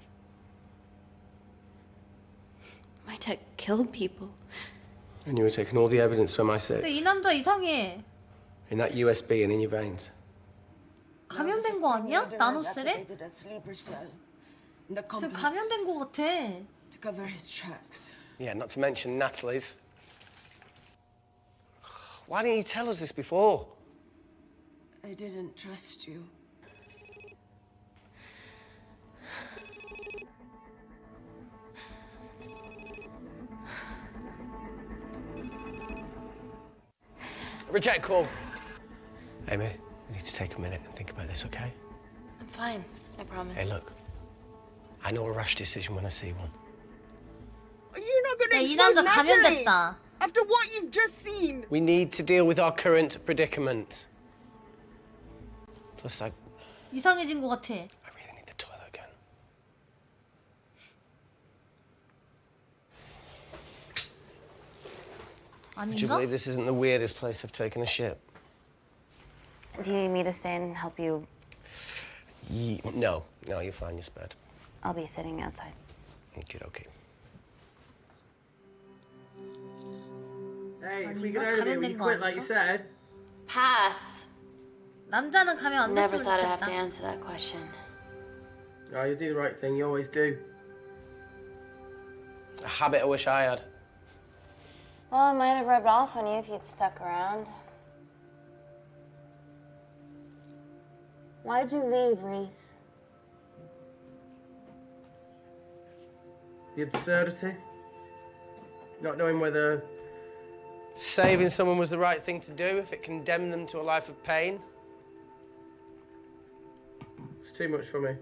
My tech killed people. And you were taking all the evidence from 근데 이 MI6 남자 이상해. in that USB and in your veins. 감염된 거 아니야? 나노셀에? Activated a sleeper cell in the 지금 complex 감염된 거 같아. to cover his tracks. Yeah, not to mention Natalie's. Why didn't you tell us this before? I didn't trust you. Reject call. Amy, we need to take a minute and think about this, okay? I'm fine, I promise. Hey, look. I know a rash decision when I see one. You're not 야, gonna 이 expose 남자 Natalie 감염됐다. after what you've just seen. We need to deal with our current predicament. Plus, I 이상해진 거 같아. need the toilet again. Would you 아닌가? believe this isn't the weirdest place I've taken a ship? Do you need me to stay and help you? No, you're fine, you're spared. I'll be sitting outside. Okay. Hey, if we 아닌가? get out of here, will 감염된 you 거 quit like you 아닐까? said? Pass. 남자는 가면 안 Never 됐으면 thought I'd have to 좋겠다. answer that question. Oh, you do the right thing, you always do. A habit I wish I had. Well, it might have rubbed off on you if you'd stuck around. Why'd you leave, Reese? The absurdity. Not knowing whether saving someone was the right thing to do, if it condemned them to a life of pain. It's too much for me.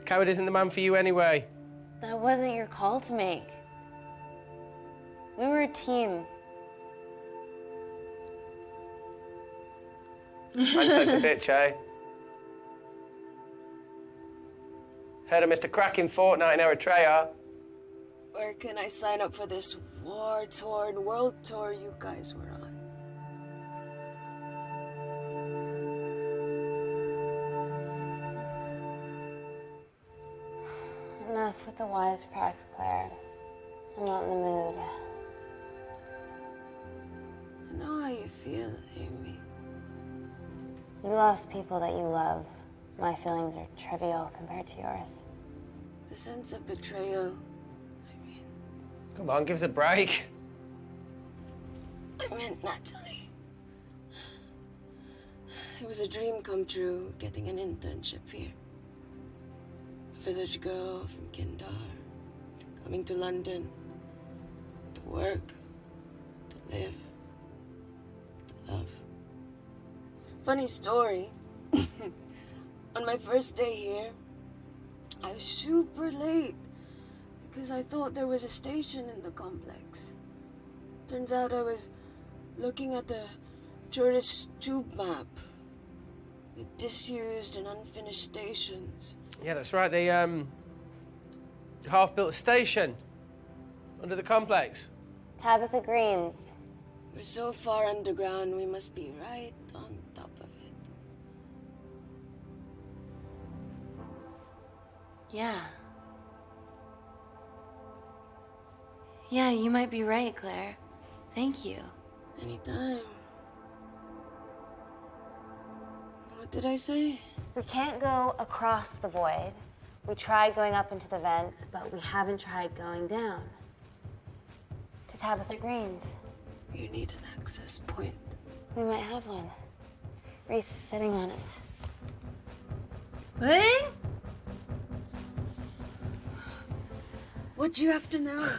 Coward isn't the man for you anyway. That wasn't your call to make. We were a team. Mancho's a bitch, eh? Heard of Mr. Cracking Fortnite in Eritrea. Where can I sign up for this war-torn world tour you guys were on? Enough with the wisecracks, Claire. I'm not in the mood. I know how you feel, Amy. You lost people that you love. My feelings are trivial compared to yours. The sense of betrayal. Come on, give us a break. I meant Natalie. It was a dream come true, getting an internship here. A village girl from Kindar, coming to London, to work, to live, to love. Funny story. On my first day here, I was super late because I thought there was a station in the complex. Turns out I was looking at the tourist tube map with disused and unfinished stations. Yeah, that's right. They half-built a station under the complex. Tabitha Greens. We're so far underground, we must be right on top of it. Yeah. Yeah, you might be right, Claire. Thank you. Anytime. What did I say? We can't go across the void. We tried going up into the vent, but we haven't tried going down. To Tabitha Greens. You need an access point. We might have one. Reese is sitting on it. 엥? What do you have to know?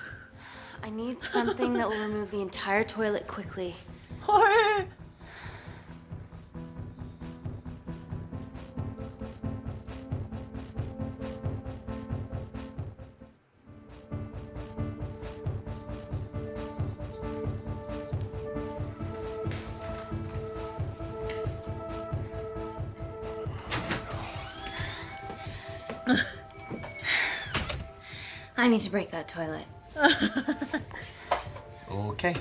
I need something that will remove the entire toilet quickly. 헐. I need to break that toilet. Okay.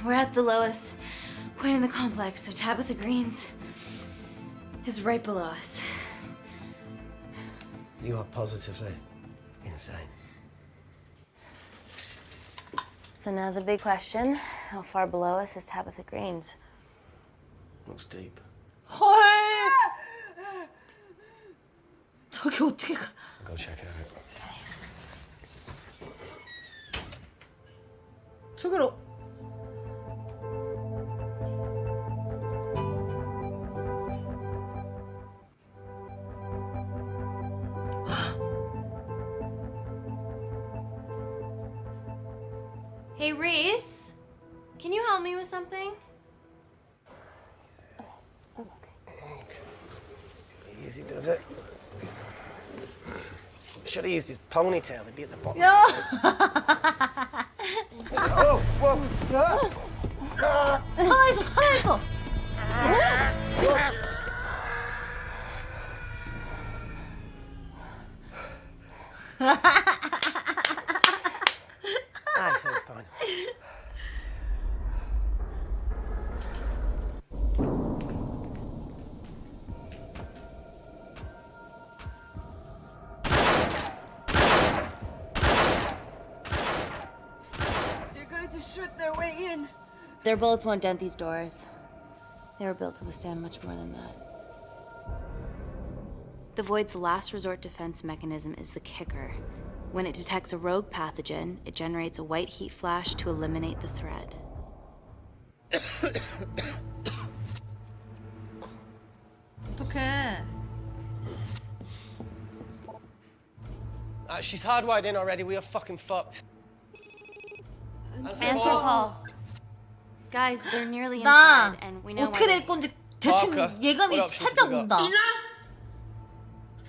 We're at the lowest point in the complex, so Tabitha Greens is right below us. You are positively insane. So now the big question, how far below us is Tabitha Greens? Looks deep. 헐. 저기 어떻게 가? Go check it out. 저기로. Hey, Reese, can you help me with something? Easy does it. Should have used his ponytail. He'd be at the bottom. 야. Oh, whoa. 살아있어, 살아있어. I said it's fine. They're going to shoot trip their way in. Their bullets won't dent these doors. They were built to withstand much more than that. The Void's last resort defense mechanism is the kicker. When it detects a rogue pathogen, it generates a white heat flash to eliminate the threat. 어떡해. She's hardwired in already. We are fucking fucked. Alcohol. Guys, they're nearly 나 inside, and we know 어떻게 why 될 건지 대충 Parker, 예감이 what options 살짝 we got? 온다.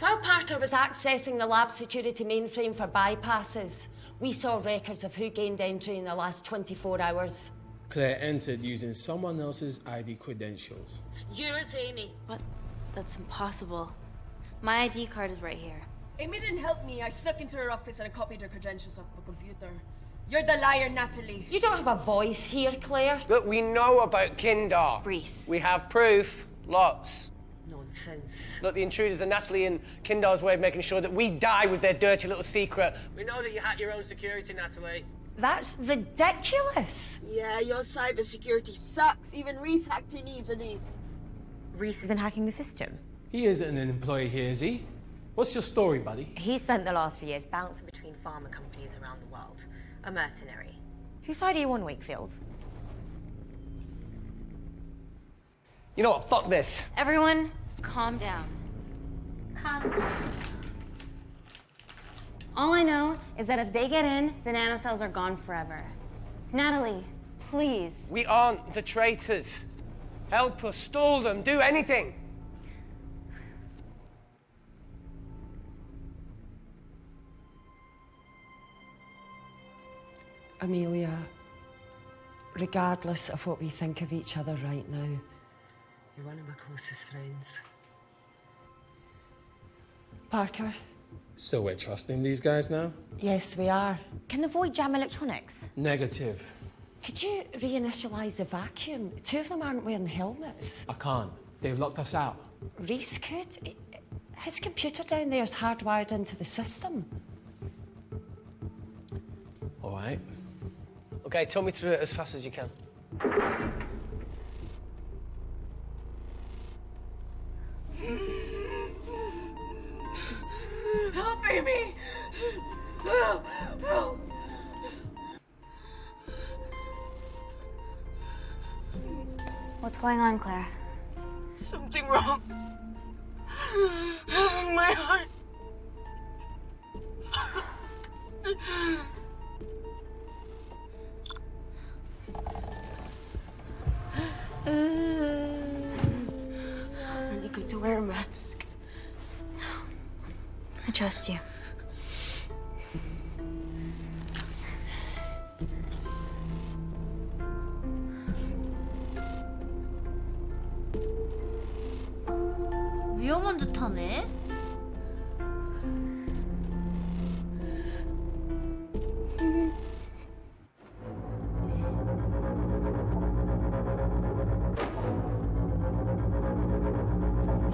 While Parker was accessing the lab security mainframe for bypasses, we saw records of who gained entry in the last 24 hours. Claire entered using someone else's ID credentials. Yours, Amy. What? That's impossible. My ID card is right here. Amy didn't help me. I snuck into her office and I copied her credentials off the computer. You're the liar, Natalie. You don't have a voice here, Claire. Look, we know about Kindar. Reese. We have proof. Lots. Nonsense. Look, the intruders are Natalie and Kindar's way of making sure that we die with their dirty little secret. We know that you hack your own security, Natalie. That's ridiculous. Yeah, your cybersecurity sucks. Even Reese hacked in easily. Reese has been hacking the system. He isn't an employee here, is he? What's your story, buddy? He spent the last few years bouncing between pharma companies around the world. A mercenary. Whose side are you on, Wakefield? You know what? Fuck this. Everyone, calm down. Calm down. All I know is that if they get in, the nanocells are gone forever. Natalie, please. We aren't the traitors. Help us, stall them, do anything. Amelia, regardless of what we think of each other right now, you're one of my closest friends. Parker? So we're trusting these guys now? Yes, we are. Can the Void jam electronics? Negative. Could you reinitialize the vacuum? Two of them aren't wearing helmets. I can't. They've locked us out. Reese could. His computer down there is hardwired into the system. All right. Okay, talk me through it as fast as you can. Help, Amy! Help! Help! What's going on, Claire? Something wrong. My heart. Aren't you going to wear a mask? I trust you. 위험한 듯 하네.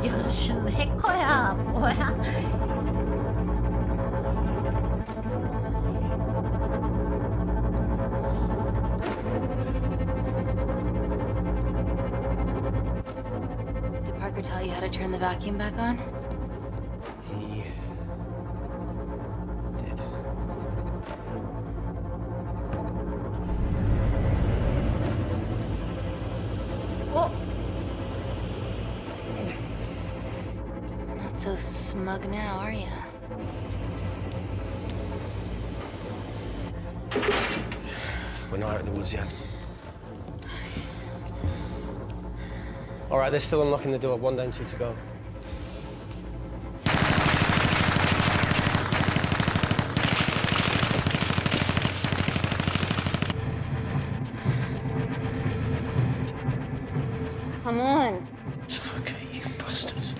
이 아저씨는 해커야 뭐야? Did Parker tell you how to turn the vacuum back on? He did. 어? Not so smug now, are ya? We're not out of the woods yet. All right, they're still unlocking the door. One down, two to go. Come on. Okay, you bastards.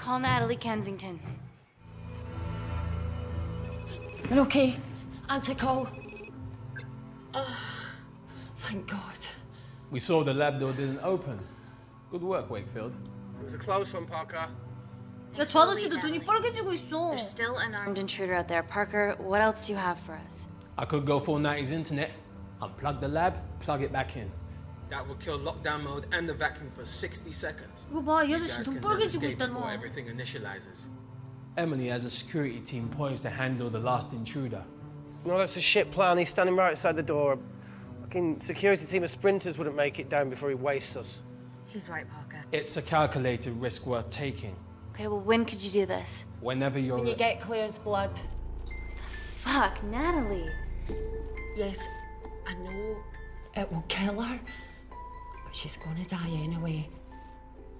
Call Natalie Kensington. You're okay. Answer call. Oh, thank God. We saw the lab door didn't open. Good work, Wakefield. It was a close one, Parker. 야, 저 아저씨도 눈이 빨개지고 있어. There's still an armed intruder out there. Parker, what else do you have for us? I could go full 90s internet, unplug the lab, plug it back in. That would kill lockdown mode and the vacuum for 60 seconds. 이거 봐, 이 You 아저씨 guys 눈 can never 빨개지고 escape before 있잖아. everything initializes. Emily has a security team poised to handle the last intruder. No, that's a shit plan. He's standing right outside the door. A fucking security team of sprinters wouldn't make it down before he wastes us. He's right, Parker. It's a calculated risk worth taking. Okay, well, when could you do this? Whenever you're When you get Claire's blood. Fuck, Natalie. Yes, I know it will kill her, but she's gonna die anyway.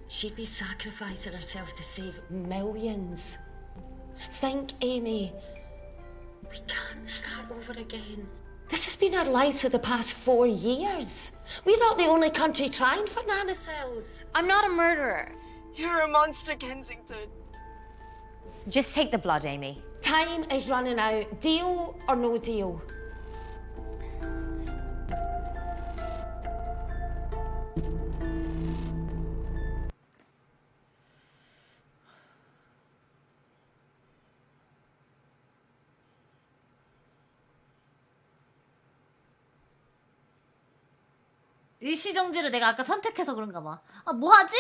She'd be sacrificing herself to save millions. Think, Amy. We can't start over again. This has been our lives for the past 4 years. We're not the only country trying for nanocells. I'm not a murderer. You're a monster, Kensington. Just take the blood, Amy. Time is running out. Deal or no deal? 일시정지를 내가 아까 선택해서 그런가 봐. 아, 뭐 하지?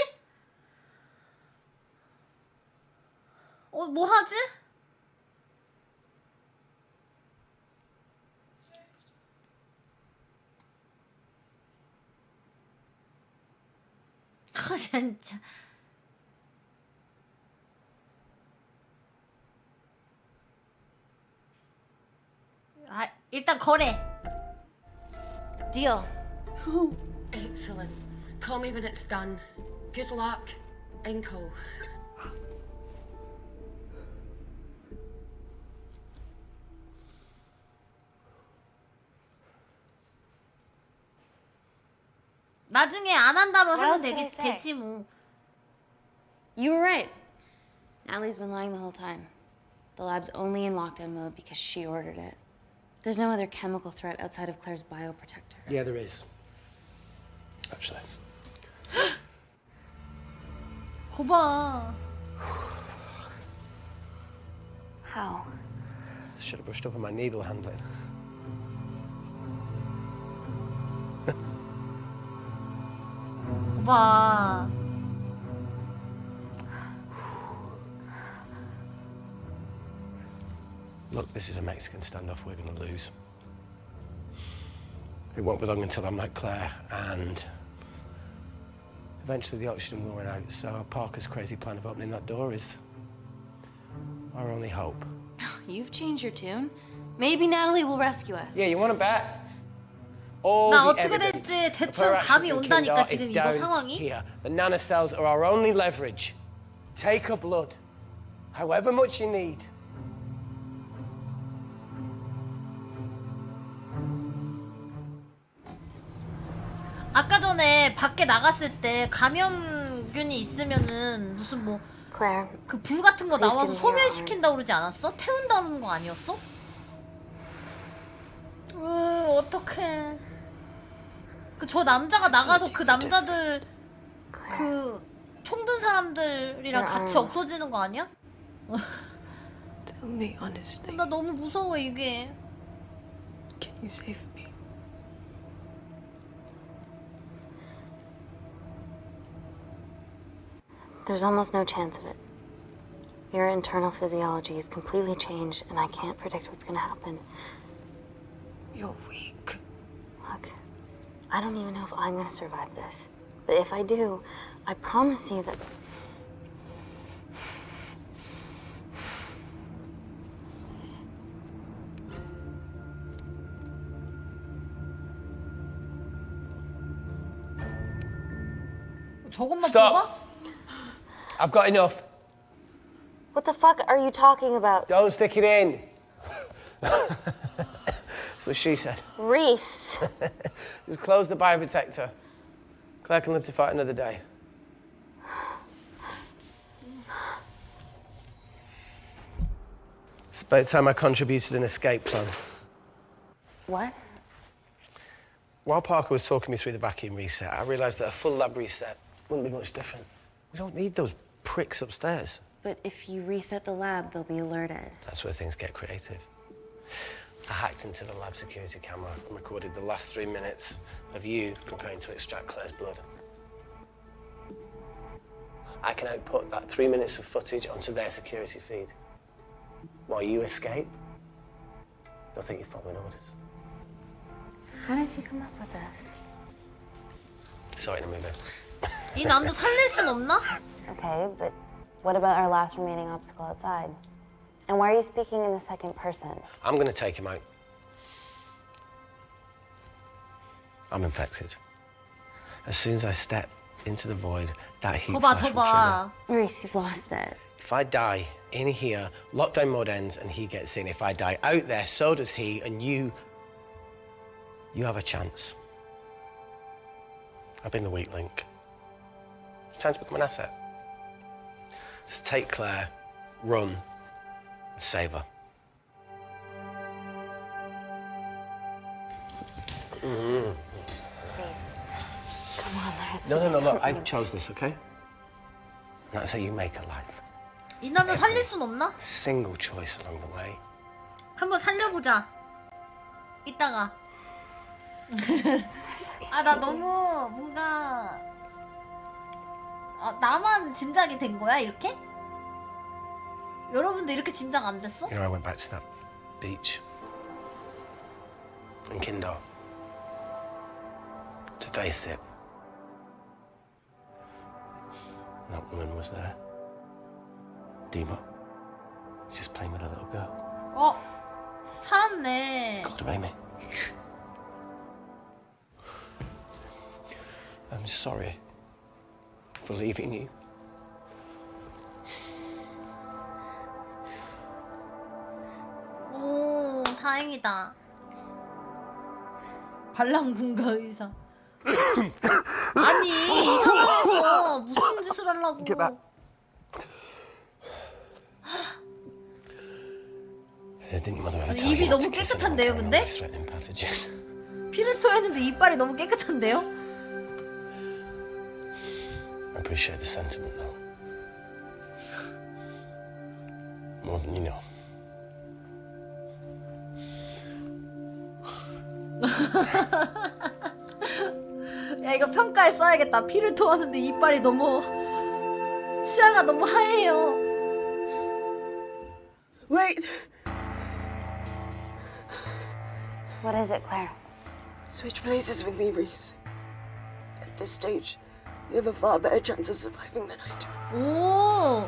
뭐 하지? 아, 진짜. 아, 일단 거래. Deal. Excellent. Call me when it's done. Good luck. Inco. 나중에 안 한다로 What 하면 else can I say? 되지 뭐. You were right. Natalie's been lying the whole time. The lab's only in lockdown mode because she ordered it. There's no other chemical threat outside of Claire's bioprotector. Yeah, there is. Actually. 거봐. How? Should have brushed up on my needle handling. 거봐. Look, this is a Mexican standoff we're going to lose. It won't be long until I'm like Claire, and eventually the oxygen will run out, so Parker's crazy plan of opening that door is our only hope. You've changed your tune. Maybe Natalie will rescue us. Yeah, you want to bet? All 나 the 어떻게 evidence 될지 of 대충 her 감이 actions in 온다니까 Kindar 지금 is 이거 down 상황이. here. The nanocells are our only leverage. Take her blood, however much you need. 아까 전에 밖에 나갔을 때 감염균이 있으면은 무슨 뭐 Claire. 그 불 같은 거 나와서 please give me your 소멸시킨다 그러지 않았어? 태운다는 거 아니었어? 어떡해. 그 저 남자가 나가서 그 남자들 그 총 든 사람들이랑 같이 없어지는 거 아니야? Tell me honestly. 나 너무 무서워 이게. Can you save me? There's almost no chance of it. Your internal physiology is completely changed, and I can't predict what's gonna happen. You're weak. Look, I don't even know if I'm gonna survive this. But if I do, I promise you that... 저것만 Stop. 뽑아? I've got enough. What the fuck are you talking about? Don't stick it in. That's what she said. Reese. Just close the bioprotector. Claire can live to fight another day. It's about time I contributed an escape plan. What? While Parker was talking me through the vacuum reset, I realised that a full lab reset wouldn't be much different. We don't need those pricks upstairs. But if you reset the lab, they'll be alerted. That's where things get creative. I hacked into the lab security camera and recorded the last 3 minutes of you preparing to extract Claire's blood. I can output that 3 minutes of footage onto their security feed. While you escape, they'll think you're following orders. How did you come up with this? Saw it in a movie. 이 남자 살릴 순 없나? Okay, but what about our last remaining obstacle outside? And why are you speaking in the second person? I'm gonna take him out. I'm infected. As soon as I step into the void, that heat flash will trigger. Maurice, you've lost it. If I die in here, lockdown mode ends and he gets in. If I die out there, so does he, and you have a chance. I've been the weak link. It's time to become an asset. Just take Claire, run, and save her. Please. Come on, let's No, look, I chose this, okay? That's how you make a life. 이 남자 살릴 순 없나? Single choice along the way. 한번 살려보자. 이따가. 아, 나 너무 뭔가 나만 짐작이 된 거야, 이렇게? 여러분도 이렇게 짐작 안 됐어? You know, I went back to that beach in Kindar to face it. That woman was there. Dima. She's just playing with a little girl. 살았네. Called her Amy. I'm sorry for leaving you. 오, 다행이다. 반란군가 의사. 아니, 이 상황에서 무슨 짓을 하려고. 아니, 입이 너무 깨끗한데요, 근데? 피를 토했는데 이빨이 너무 깨끗한데요? I appreciate the sentiment, though. More than you know. 야, 이거 평가에 써야겠다. 피를 토하는데 이빨이 너무 치아가 너무 하얘요. Wait! What is it, Claire? Switch places with me, Reese. At this stage, you have a far better chance of surviving than I do. 오.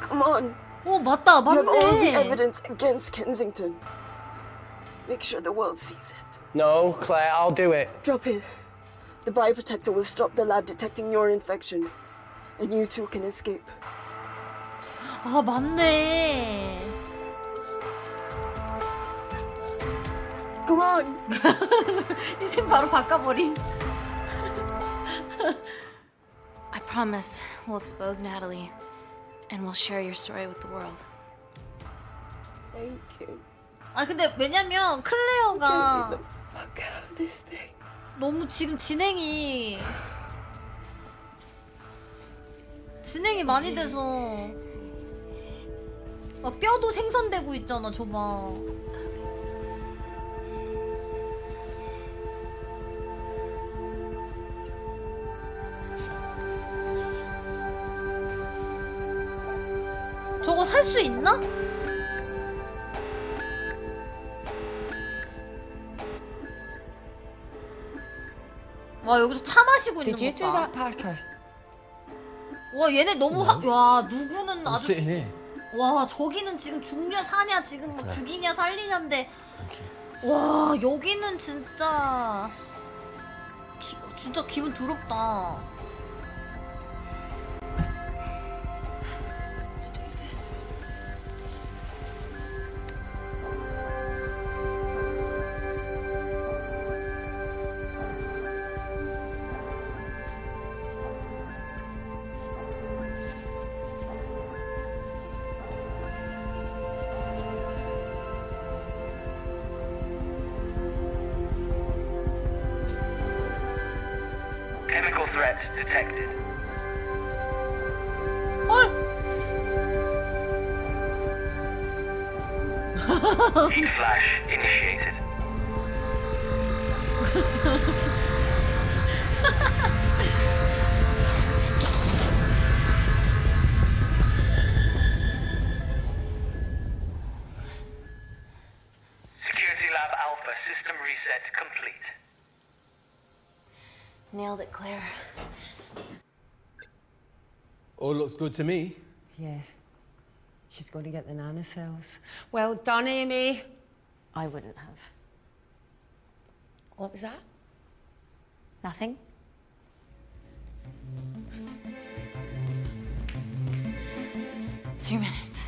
Come on. 오, 맞다, You have all the 맞네. evidence against Kensington. Make sure the world sees it. No, Claire, I'll do it. Drop it. The bioprotector will stop the lab detecting your infection. And you two can escape. 아, 맞네. Come on. 인생 바로 바꿔버림. I promise we'll expose Natalie and we'll share your story with the world. Thank you. 아, 근데 왜냐면 클레어가 Fuck out of this thing. 너무 지금 진행이 많이 돼서 막 뼈도 생선되고 있잖아, 저봐. 저거 살 수 있나? 와, 여기서 차 마시고 있는 Did you 것 do 봐. that, Parker? 와, 얘네 너무 와, 누구는 I'm 아주 sitting here. 와, 저기는 지금 죽냐 사냐, 지금 뭐 죽이냐 살리냐인데 와, 여기는 진짜 진짜 기분 더럽다. Let's do this. Chemical threat detected. 헐. Heat flash initiated. Security Lab Alpha system reset complete. Nailed it, Claire. All looks good to me. Yeah. She's going to get the nanocells. Well done, Amy. I wouldn't have. What was that? Nothing? Three minutes.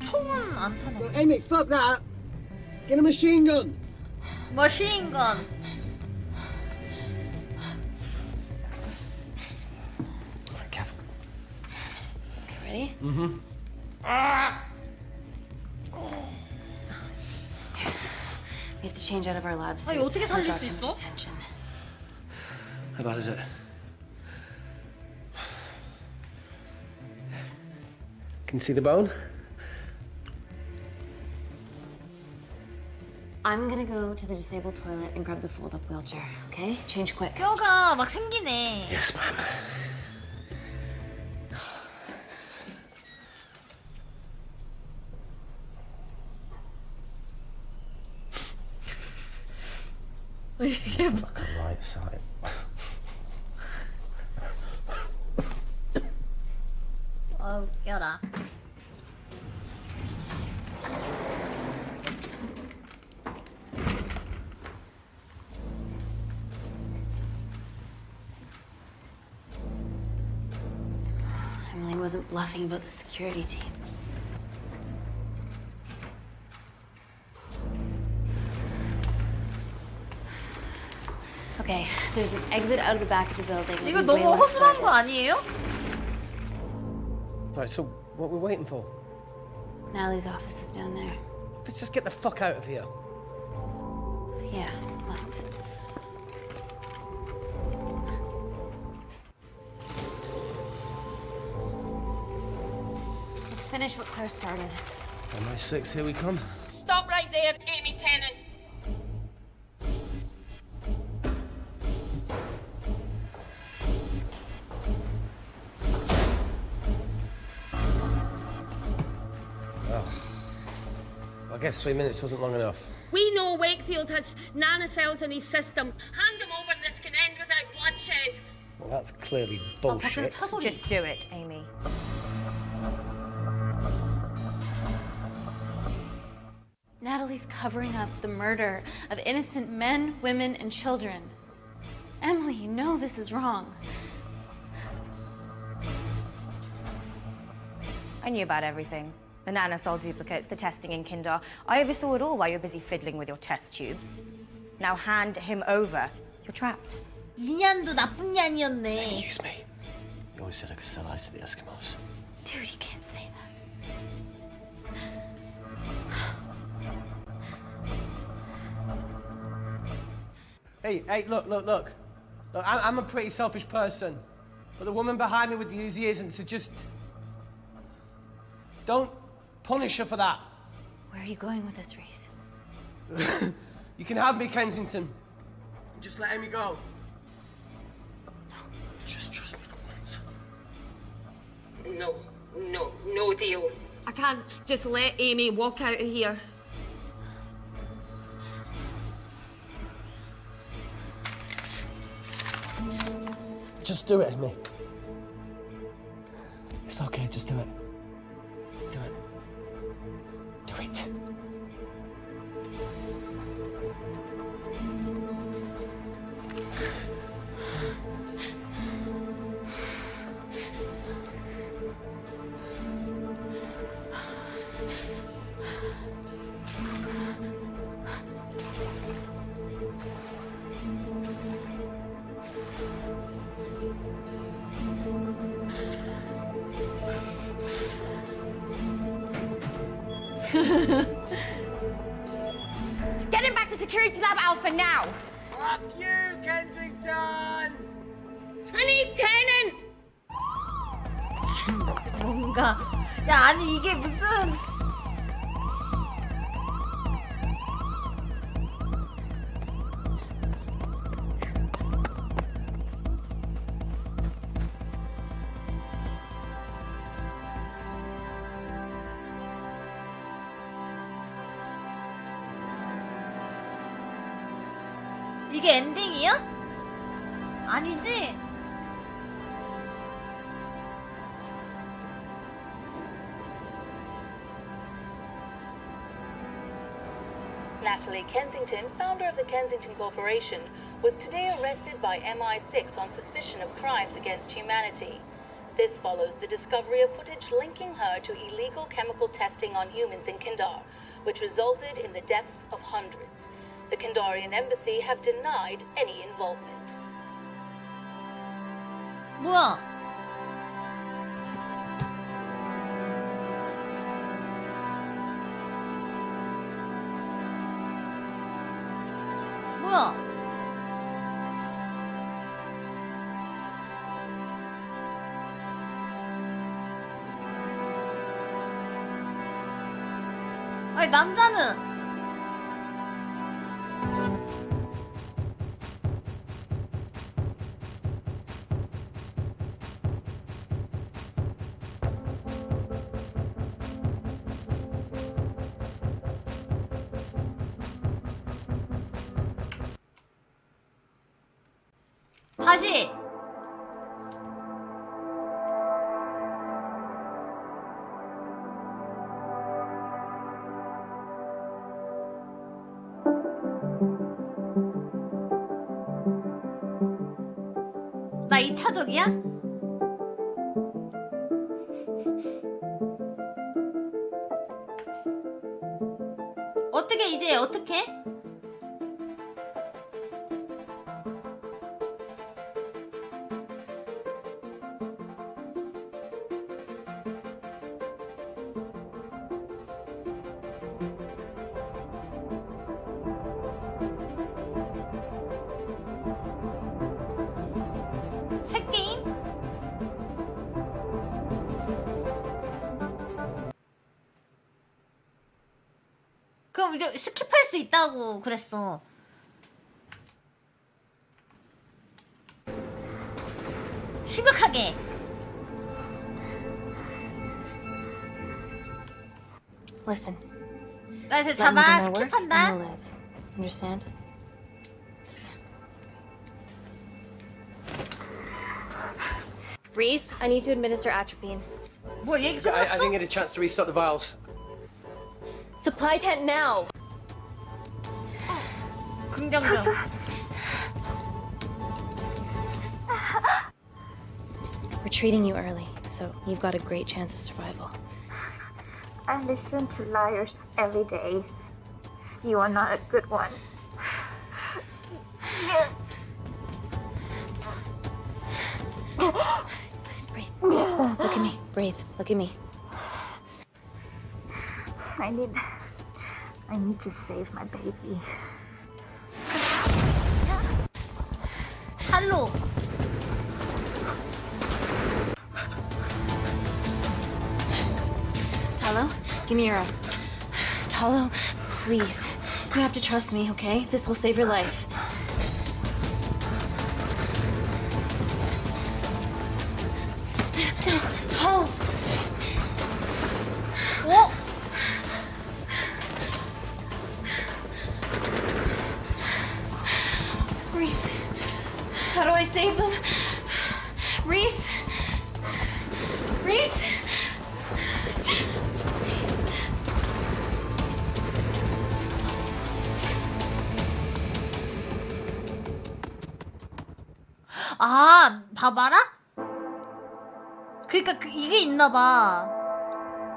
총은 안 타네. Look, Amy, fuck that. Get a machine gun. 머신건. Careful. Okay, ready? Mm-hmm. We have to change out of our lab 아니, suits. 어떻게 살릴 Draw 수 temperature 있어? tension. How bad is it? Can you see the bone? I'm gonna go to the disabled toilet and grab the fold-up wheelchair, okay? Change quick. 뼈가 막 생기네. Yes, ma'am. 이게 뭐. Right side. 아, 웃겨라. Emily wasn't bluffing about the security team. Okay, there's an exit out of the back of the building. 이거 너무 허술한 거 아니에요? Right, so what we're waiting for? Natalie's office is down there. Let's just get the fuck out of here. Yeah, let's. Let's finish what Claire started. MI6, here we come. Stop right there, Amy Tennant. I guess 3 minutes wasn't long enough. We know Wakefield has nanocells in his system. Hand them over and this can end without bloodshed. Well, that's clearly bullshit. Just do it, Amy. Natalie's covering up the murder of innocent men, women, and children. Emily, you know this is wrong. I knew about everything. The nanosol duplicates, the testing in Kindar. I oversaw it all while you're busy fiddling with your test tubes. Now hand him over. You're trapped. 이 년도 나쁜 년이었네. Excuse me. You always said I could sell ice to the Eskimos. Dude, you can't say that. Hey, look. Look, I'm a pretty selfish person. But the woman behind me with the Uzi isn't, so just... Don't punish her for that. Where are you going with this, Reese? You can have me, Kensington. Just let Amy go. Just trust me for once. No deal. I can't just let Amy walk out of here. Just do it, Amy. It's okay, just do it. Do it. Do it. Get him back to Security Lab Alpha now! Fuck you, Kensington! I need tenant! 뭔가 야 아니 이게 무슨 이게 엔딩이야? 아니지? Natalie Kensington, founder of the Kensington Corporation, was today arrested by MI6 on suspicion of crimes against humanity. This follows the discovery of footage linking her to illegal chemical testing on humans in Kindar, which resulted in the deaths of hundreds. The Kindarian embassy have denied any involvement. 뭐야? 뭐야? 아니 남자는 다시 나 2차적이야? 어떻게 이제 어떻게? 새 게임? 그럼 이제 스킵할 수 있다고 그랬어. 심각하게. Listen. 나 이제 Let me do 잡아 my work and 스킵한다. I'll live. Understand? Reese, I need to administer atropine. 뭐 얘기 I 끝났어? didn't get a chance to restock the vials. Supply tent now. 긍정적. We're treating you early, so you've got a great chance of survival. I listen to liars every day. You are not a good one. Please breathe. Look at me. Breathe. Look at me. I need to save my baby. 할로. Talo, give me your arm. Talo, please. You have to trust me, okay? This will save your life. Talo! 어? Reese, how do I save them? Reese! Reese! 아, 봐봐라? 그니까 이게 있나봐.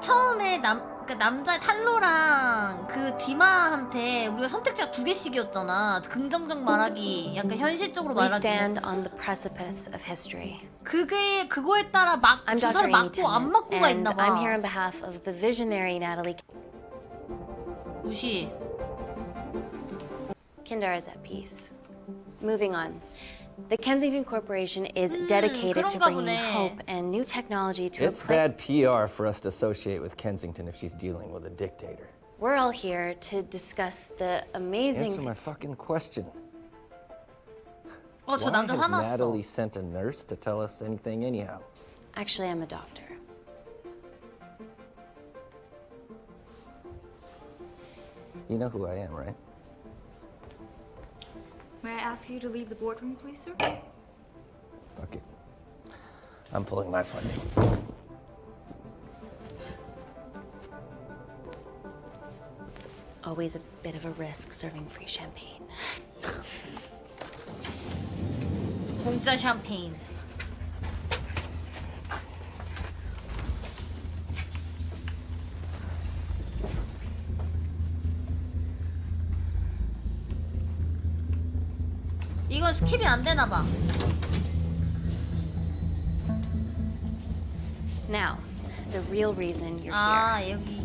처음에 그 남자 탈로랑 그 디마한테 우리가 선택지가 2개씩이었잖아. 긍정적 말하기, 약간 현실적으로 We 말하기. stand on the precipice of history. 그거에 따라 막 I'm 주사를 Dr. Amy 맞고 안 Tennant, 맞고가 and 있나봐. I'm here on behalf of the visionary Natalie. 무시. Kindar is at peace. Moving on. The Kensington Corporation is dedicated to 그런가 bringing 보네. hope and new technology to It's a place. bad PR for us to associate with Kensington if she's dealing with a dictator. We're all here to discuss the amazing. Answer my fucking question. 저 Why 남자 has 화났어. Natalie sent a nurse to tell us anything anyhow? Actually, I'm a doctor. You know who I am, right? May I ask you to leave the boardroom, please, sir? Okay. I'm pulling my funding. Always a bit of a risk serving free champagne. 공짜 샴페인. 이건 스킵이 안 되나 봐. Now, the real reason you're 아, here. 여기.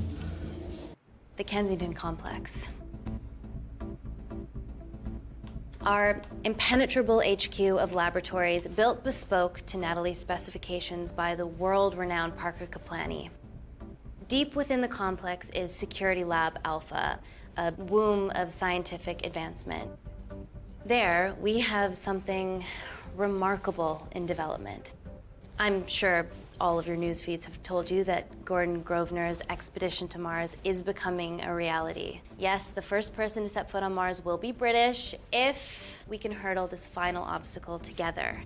The Kensington Complex. Our impenetrable HQ of laboratories built bespoke to Natalie's specifications by the world-renowned Parker Kaplani. Deep within the complex is Security Lab Alpha, a womb of scientific advancement. There, we have something remarkable in development. I'm sure all of your news feeds have told you that Gordon Grosvenor's expedition to Mars is becoming a reality. Yes, the first person to set foot on Mars will be British if we can hurdle this final obstacle together.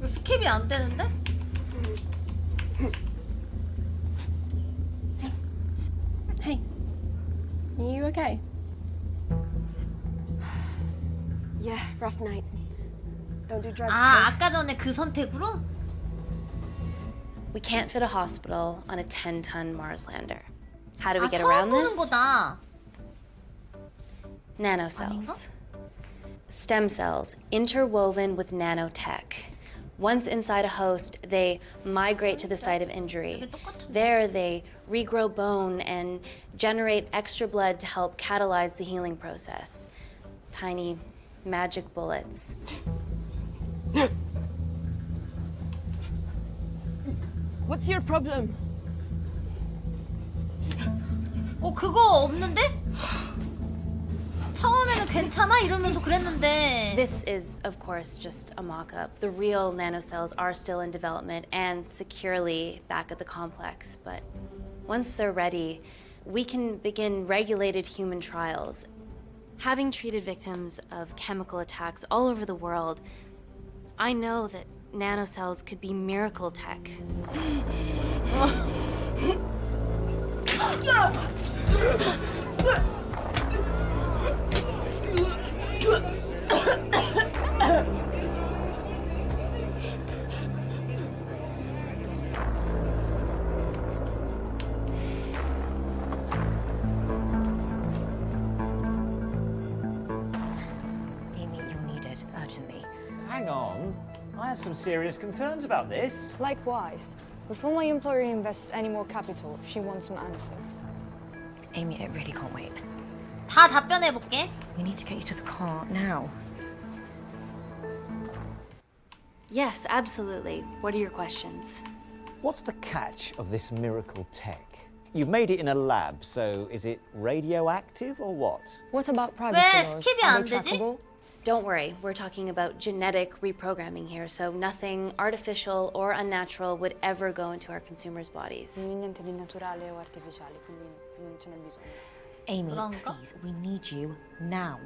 스킵이 안 되는데? Hey, are you okay? Yeah, rough night. Don't do drugs. 아, 아까 전에 그 선택으로? We can't fit a hospital on a 10-ton Mars lander. How do we 아, get 처음 around 보는 this? 거다. Nanocells. Stem cells interwoven with nanotech. Once inside a host, they migrate to the site of injury. There, they regrow bone and generate extra blood to help catalyze the healing process. Tiny magic bullets. What's your problem? 그거 없는데? 처음에는 괜찮아 이러면서 그랬는데. This is, of course, just a mock-up. The real nanocells are still in development and securely back at the complex. But once they're ready, we can begin regulated human trials. Having treated victims of chemical attacks all over the world, I know that nanocells could be miracle tech. Amy, you're needed urgently. Hang on. I have some serious concerns about this. Likewise. Before my employer invests any more capital, she wants some answers. Amy, it really can't wait. 다 답변해볼게. We need to get you to the car now. Yes, absolutely. What are your questions? What's the catch of this miracle tech? You've made it in a lab, so is it radioactive or what? What about 왜 privacy laws? 스킵이 Are 안 they 되지? trackable? Don't worry, we're talking about genetic reprogramming here, so nothing artificial or unnatural would ever go into our consumers' bodies. Niente di naturale o artificiale, quindi non ce n'è bisogno. Amy, 그런가? please, we need you now.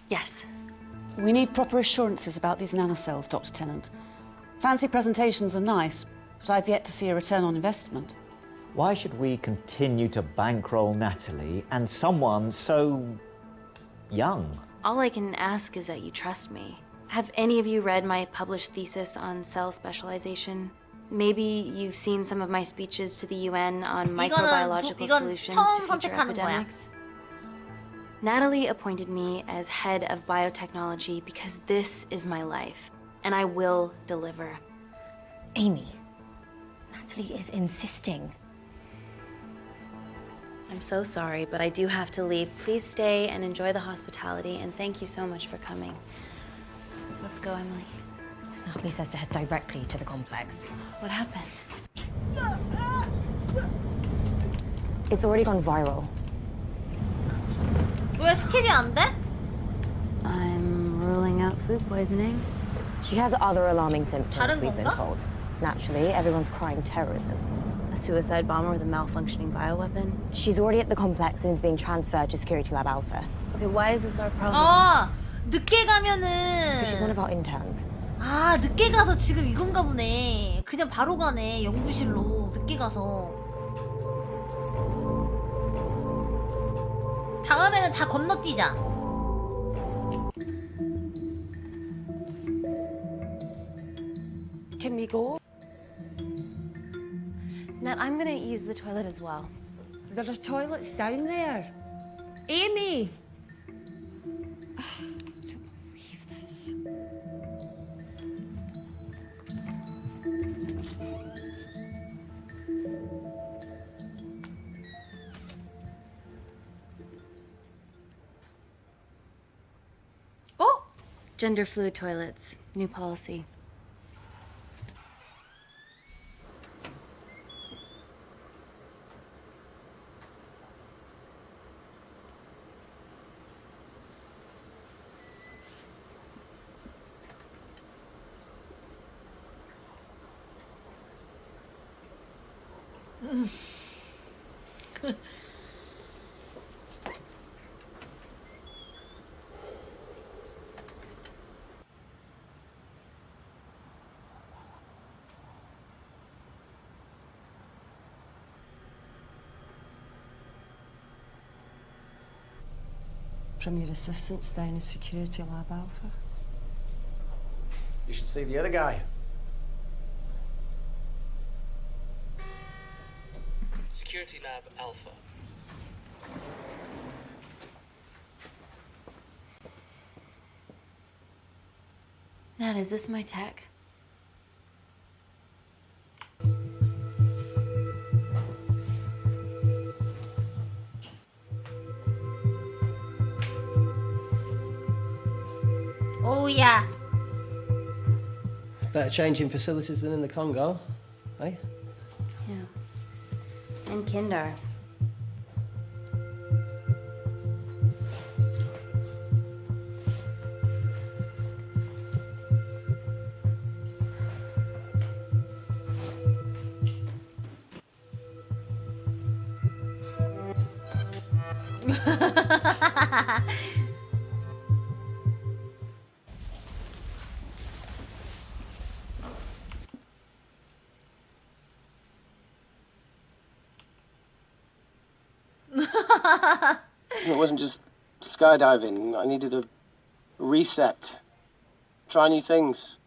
Yes. We need proper assurances about these nanocells, Dr. Tennant. Fancy presentations are nice, but I've yet to see a return on investment. Why should we continue to bankroll Natalie and someone so young? All I can ask is that you trust me. Have any of you read my published thesis on cell specialization? Maybe you've seen some of my speeches to the UN on microbiological 이건 solutions 처음 to future 선택하는 거야. epidemics. Natalie appointed me as head of biotechnology because this is my life. and I will deliver. Amy, Natalie is insisting. I'm so sorry, but I do have to leave. Please stay and enjoy the hospitality, and thank you so much for coming. Let's go, Emily. Natalie says to head directly to the complex. What happened? It's already gone viral. 왜 스킵이 안 돼? I'm ruling out food poisoning. She has other alarming symptoms, 다른 we've been 건가? told. Naturally, everyone's crying terrorism. A suicide bomber with a malfunctioning bioweapon? She's already at the complex and is being transferred to Security Lab Alpha. Okay, why is this our problem? 아, 늦게 가면은. She's one of our interns. 아, 늦게 가서 지금 이건가 보네. 그냥 바로 가네, 연구실로. 늦게 가서. 다음에는 다 건너뛰자. Can we go? Nat, I'm gonna use the toilet as well. There are toilets down there. Amy! I don't believe this. 어? Gender fluid toilets. New policy. From your assistants down in Security Lab Alpha. You should see the other guy. Security Lab Alpha. Nat, is this my tech? Oh yeah. Better changing facilities than in the Congo, eh? Yeah. And Kindar. It wasn't just skydiving. I needed a reset. Try new things.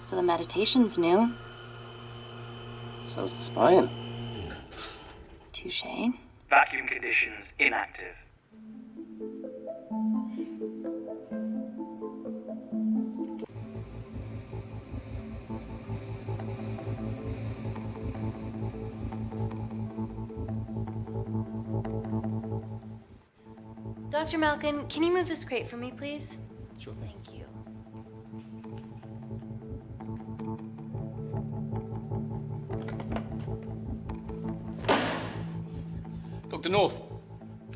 So the meditation's new. So's the spying. Touche. Vacuum conditions inactive. Dr. Malkin, can you move this crate for me, please? Sure thing. Thank you. Dr. North.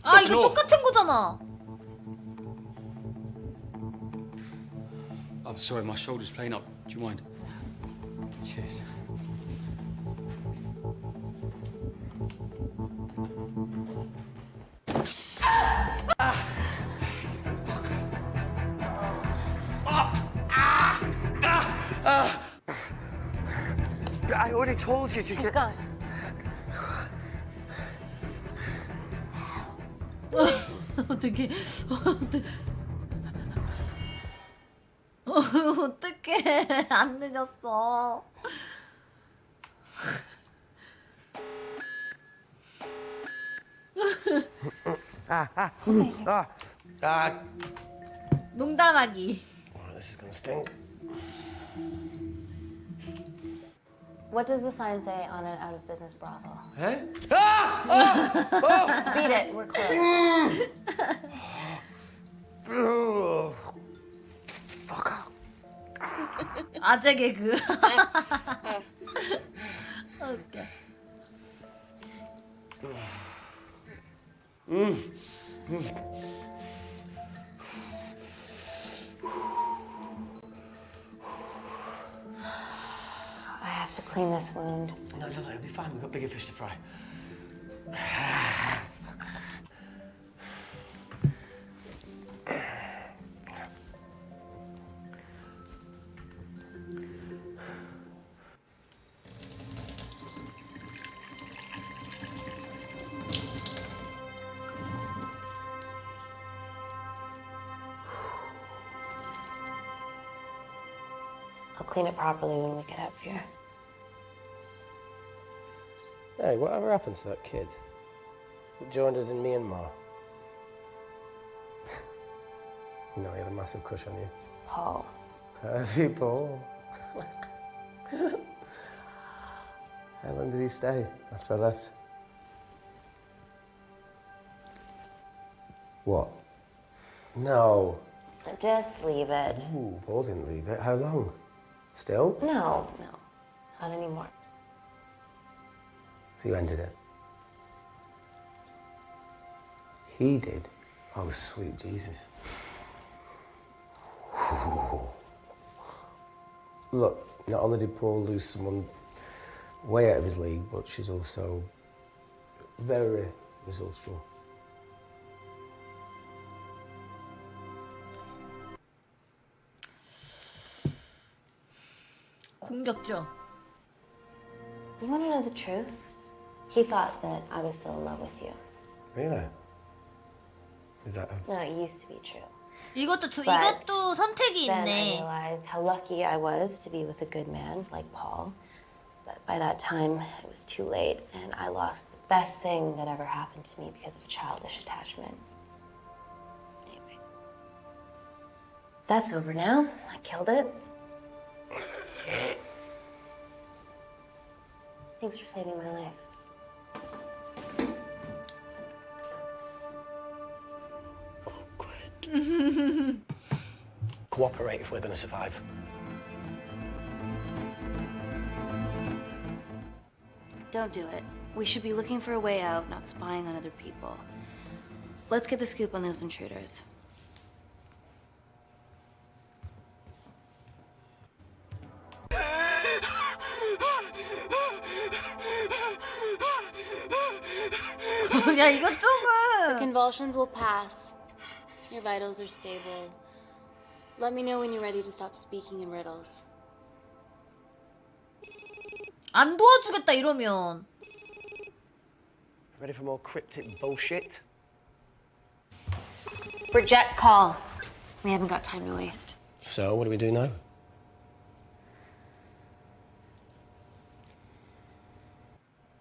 아, 이거 똑같은 거잖아. I'm sorry, my shoulder's playing up. Do you mind? Cheers. I already told you to She's get... gone. 어떡해. 어떡해. 안 늦었어. 농담하기. Oh, this is gonna stink. What does the sign say on an out-of-business brothel? Eh? Ah! Beat it, we're closed. Oh. Fuck off. 아재 개그. 웃겨. I have to clean this wound. No, it'll be fine. We've got bigger fish to fry. I'll clean it properly when we get up here. Hey, whatever happened to that kid who joined us in Myanmar? You know, he had a massive crush on you. Paul. Perfect, Paul. How long did he stay after I left? What? No. Just leave it. Ooh, Paul didn't leave it. How long? Still? No, not anymore. So you ended it? He did? Oh, sweet Jesus. Ooh. Look, not only did Paul lose someone way out of his league, but she's also very resourceful. 공격죠. You want to know the truth? He thought that I was still in love with you. Really? Is that a... No, it used to be true. 이것도 But 이것도 선택이 Then I 있네. realized how lucky I was to be with a good man like Paul. But by that time, it was too late, and I lost the best thing that ever happened to me because of a childish attachment. Anyway, that's over now. I killed it. Thanks for saving my life. Cooperate if we're going to survive. Don't do it. We should be looking for a way out, not spying on other people. Let's get the scoop on those intruders. 야, 이거 The 조금. convulsions will pass. Your vitals are stable. Let me know when you're ready to stop speaking in riddles. 안 도와주겠다 이러면. Ready for more cryptic bullshit? Reject call. We haven't got time to waste. So, what do we do now?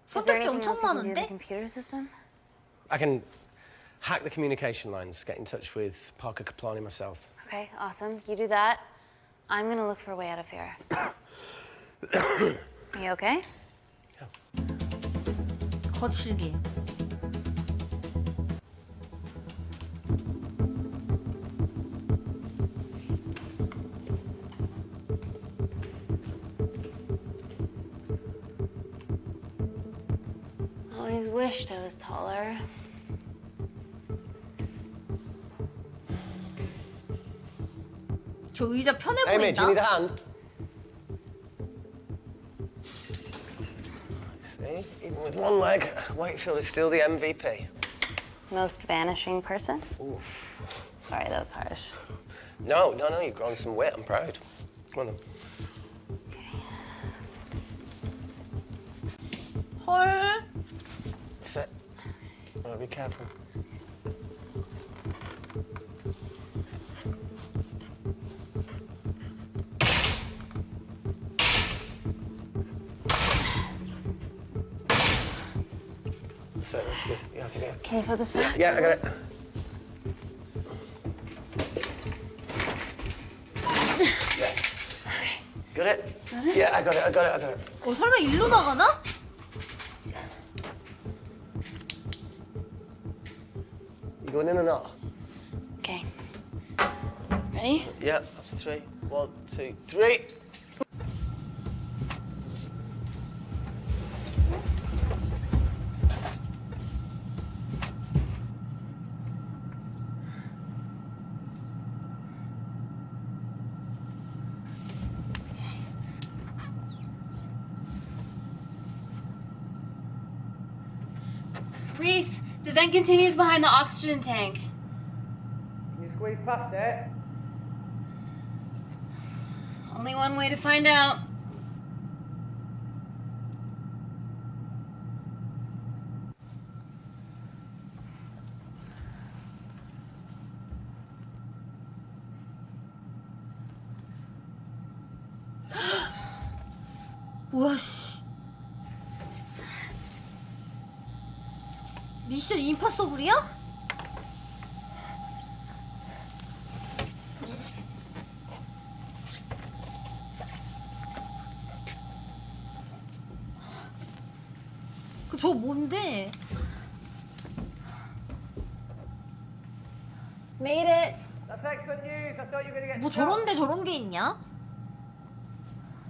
Is there 선택지 anything 엄청 else you can do in the 많은데? computer system? I can hack the communication lines, get in touch with Parker Kaplani myself. Okay, awesome. You do that. I'm gonna look for a way out of here. Are you okay? 거칠게. Always wished I was taller. 저 의자 편해 Amy, do you need a 보인다. hand? See, even with one leg, Wakefield is still the MVP. Most vanishing person? Ooh. Sorry, that was harsh. No, you've grown some weight. I'm proud. Come on then. 헐. Sit. Oh, be careful. So that's good. Yeah, okay, yeah. Can you put this back? Yeah, I got it. Yeah. Got it? Yeah, I got it. 설마 일로 나가나? You going in or not? Okay. Ready? Yeah, after 3. 1, 2, 3. Reese, the vent continues behind the oxygen tank. Can you squeeze past it? Only one way to find out. 우와 씨. 미션 임파서블이야? 저 뭔데? Made it. That's excellent news. I thought you were going to get 뭐 저런데 저런 게 있냐?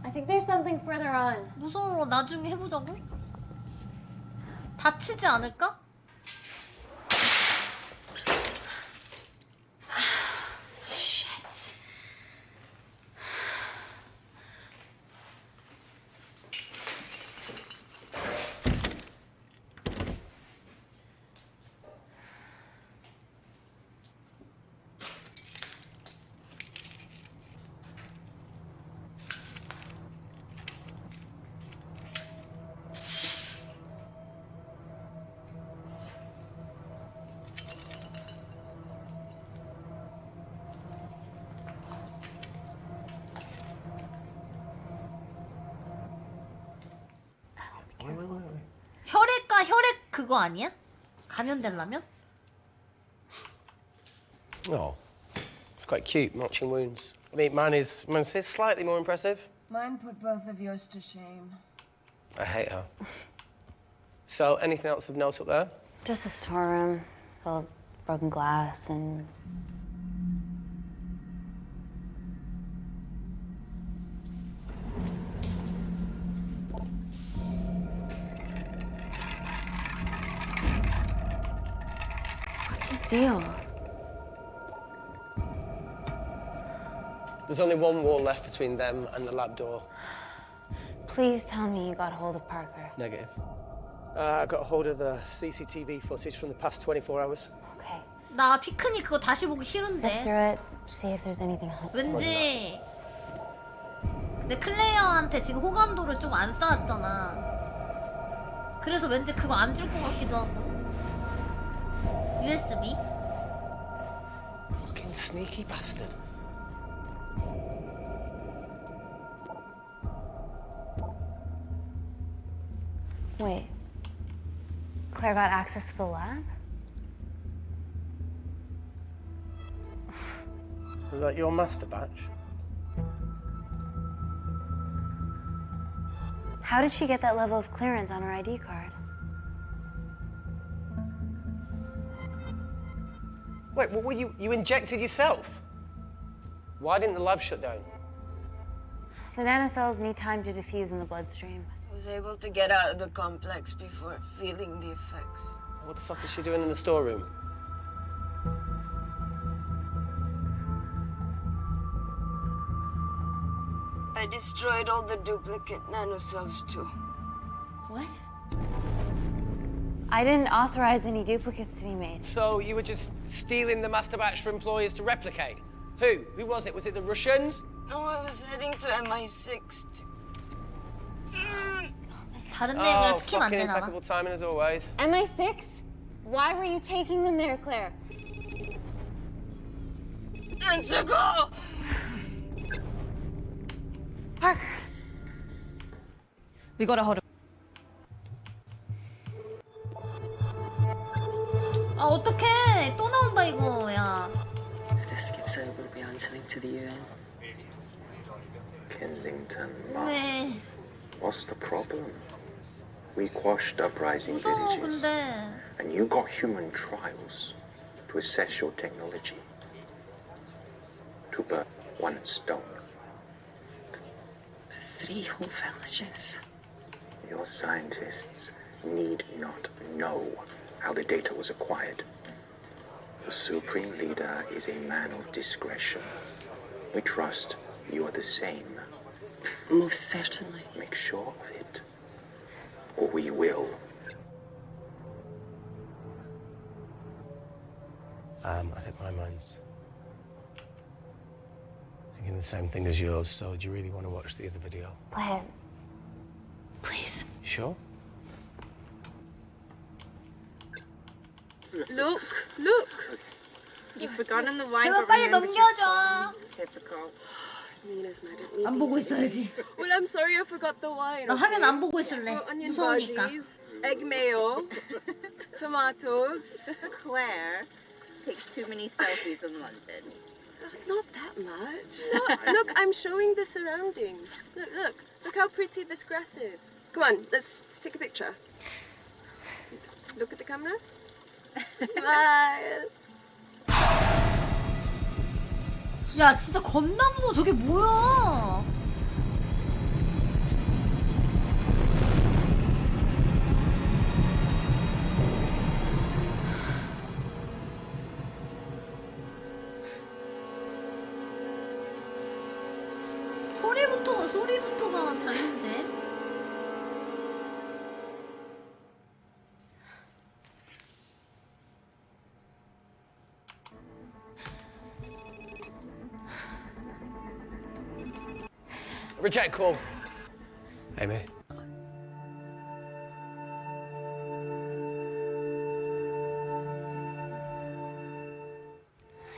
I think there's something further on. 무서워. 나중에 해보자고. 다치지 않을까? Shit. 혈액과 혈액 그거 아니야? 감염되려면? Oh, it's quite cute, matching wounds. I mean, mine's slightly more impressive. Mine put both of yours to shame. I hate her. So, anything else of note up there? Just a storeroom full of broken glass and... What's his deal? There's only one wall left between them and the lab door. Please tell me you got hold of Parker. Negative. I got hold of the CCTV footage from the past 24 hours. Okay. 나 피크닉 그거 다시 보기 Sift 싫은데. through it, see if there's anything helpful. 왠지 근데 클레어한테 지금 호감도를 좀 안 쌓았잖아. 그래서 왠지 그거 안 줄 것 같기도 하고. USB? Fucking sneaky bastard. Wait. Claire got access to the lab? Was that your master batch? How did she get that level of clearance on her ID card? Wait, what were you injected yourself? Why didn't the lab shut down? The nanocells need time to diffuse in the bloodstream. I was able to get out of the complex before feeling the effects. What the fuck is she doing in the storeroom? I destroyed all the duplicate nanocells too. What? I didn't authorize any duplicates to be made. So you were just stealing the master batch for employers to replicate? Who? Who was it? Was it the Russians? No, I was heading to MI6 to... 다른 내용이랑 Oh, 스킵 안 fucking 되나 봐. impeccable timing as always. MI6? Why were you taking them there, Claire? Let's go! Parker. We got a hold of... Kensington, Mom. 왜? What's the problem? We quashed uprising 무서워 villages, 근데. and you got human trials to assess your technology. To burn one stone. 3 whole villages. Your scientists need not know how the data was acquired. The Supreme Leader is a man of discretion. We trust you are the same. Most certainly. Make sure of it, or we will. I think my mind's thinking the same thing as yours, so do you really want to watch the other video? But, please. You sure? Look, look. You've forgotten the wine, 제발 but 빨리 remembered your 넘겨줘. phone. Typical. Mina's mad at me. 안 보고 있어야지. Well, I'm sorry I forgot the wine. 나 화면 안 보고 있을래. Onion 무서우니까. bhajis, egg mayo, tomatoes. So Claire takes too many selfies in London. Not that much. Look, I'm showing the surroundings. Look how pretty this grass is. Come on, let's take a picture. Look at the camera. Smile. 야 진짜 겁나 무서워. 저게 뭐야? 소리부터가 다른데. Reject call. Amy.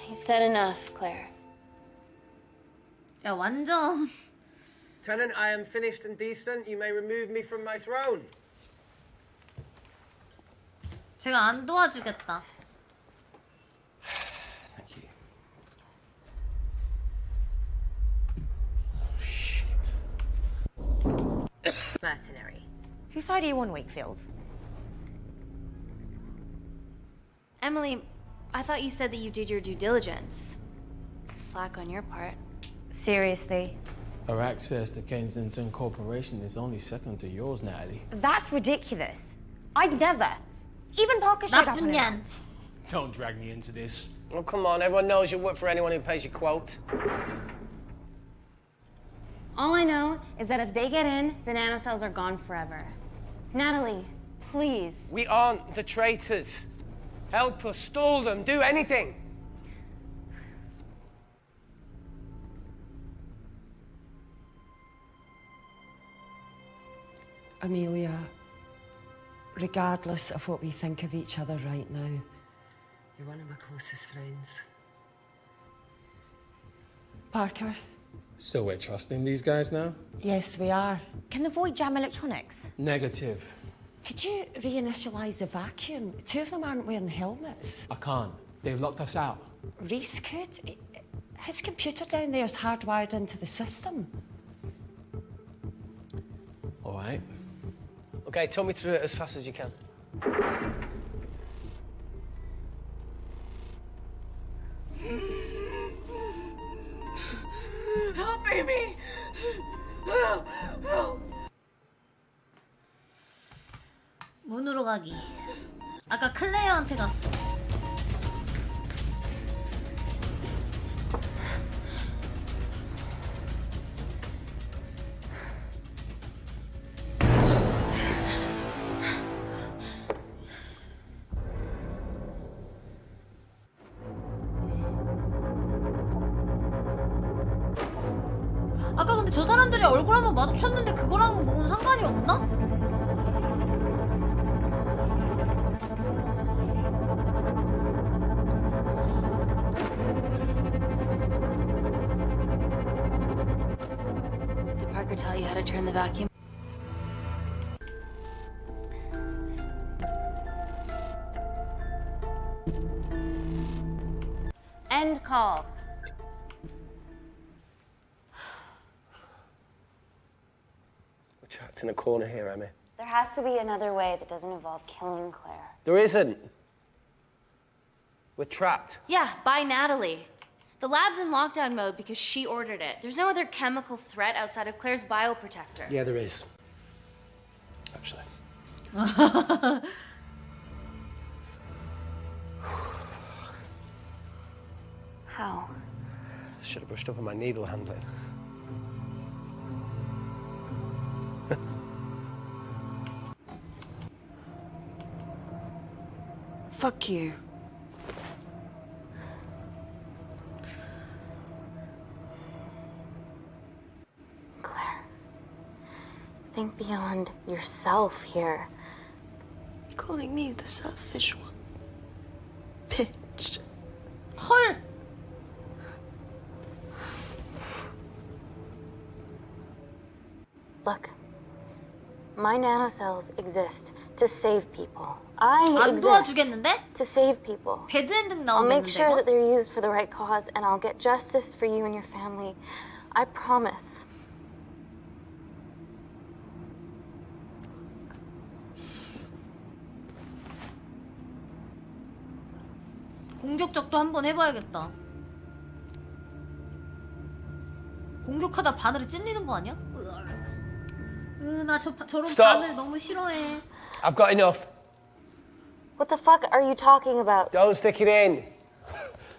You've said enough, Claire. 야 완전. Tenant, I am finished and decent. You may remove me from my throne. 제가 안 도와주겠다. Thank you. Mercenary. Whose side are you on, Wakefield? Emily, I thought you said that you did your due diligence. Slack on your part. Seriously? Our access to Kensington Corporation is only second to yours, Natalie. That's ridiculous. I'd never. Even Parker showed up on it. Don't drag me into this. Oh, come on. Everyone knows you work for anyone who pays your quote. All I know is that if they get in, the nanocells are gone forever. Natalie, please. We aren't the traitors. Help us, stall them, do anything. Amelia, regardless of what we think of each other right now, you're one of my closest friends. Parker? So we're trusting these guys now? Yes, we are. Can the void jam electronics? Negative. Could you reinitialize the vacuum? 2 of them aren't wearing helmets. I can't. They've locked us out. Reese could. His computer down there is hardwired into the system. All right. Okay, talk me through it as fast as you can. Help, Amy! Help! Help! 문으로 가기. 아까 클레어한테 갔어. 아까 근데 저 사람들이 얼굴 한번 마주쳤는데 그거랑은 뭔 상관이 없나? Did Parker tell you how to turn the vacuum? End call. trapped in a corner here, Emmy. There has to be another way that doesn't involve killing Claire. There isn't. We're trapped. Yeah, by Natalie. The lab's in lockdown mode because she ordered it. There's no other chemical threat outside of Claire's bioprotector. Yeah, there is. Actually. How? Should have brushed up on my needle handling. Fuck you. Claire, think beyond yourself here. Calling me the selfish one. Bitch. 헐. Look, my nanocells exist to save people. I 안 exist 도와주겠는데? to save people. 배드 엔딩 I'll make 나오겠는데 sure 이거? that they're used for the right cause, and I'll get justice for you and your family. I promise. 공격적도 한번 해봐야겠다. 공격하다 바늘에 찔리는 거 아니야? 나 저런 Stop. 바늘 너무 싫어해. I've got enough. What the fuck are you talking about? Don't stick it in.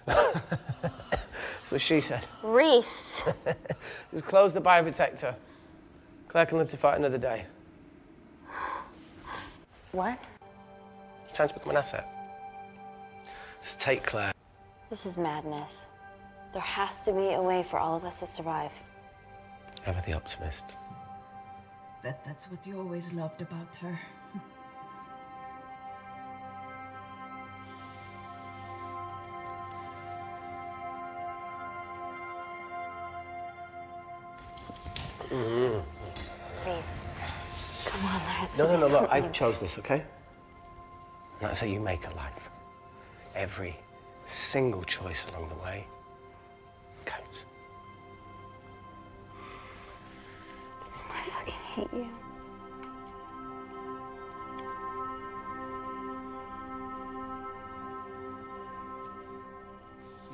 That's what she said. Reese. Just close the bioprotector. Claire can live to fight another day. What? It's time to become an asset. Just take Claire. This is madness. There has to be a way for all of us to survive. Ever the optimist. That's what you always loved about her. Reese, come on, there has to No, be look, I something. chose this, okay? And that's how you make a life. Every single choice along the way counts. I fucking hate you.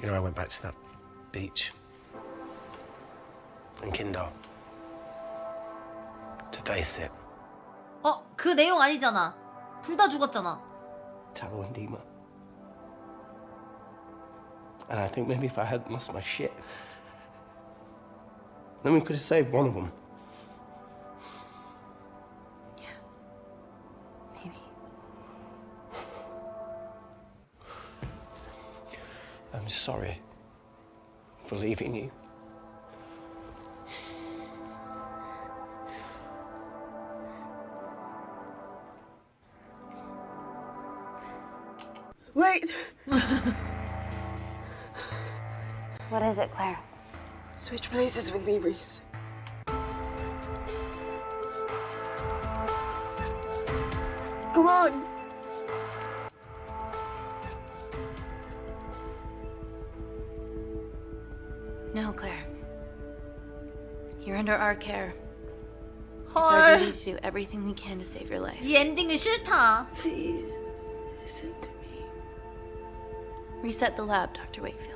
You know, I went back to that beach in Kindar to face it. 그 내용 아니잖아. 둘 다 죽었잖아. Taro and Dima. And I think maybe if I hadn't lost my shit, then we could have saved one of them. Maybe. I'm sorry for leaving you. Wait! What is it, Claire? Switch places with me, Reese. Come on! No, Claire. You're under our care. It's 헐. our duty to do everything we can to save your life. 이 엔딩은 싫다. Please, listen to me. Reset the lab, Dr. Wakefield.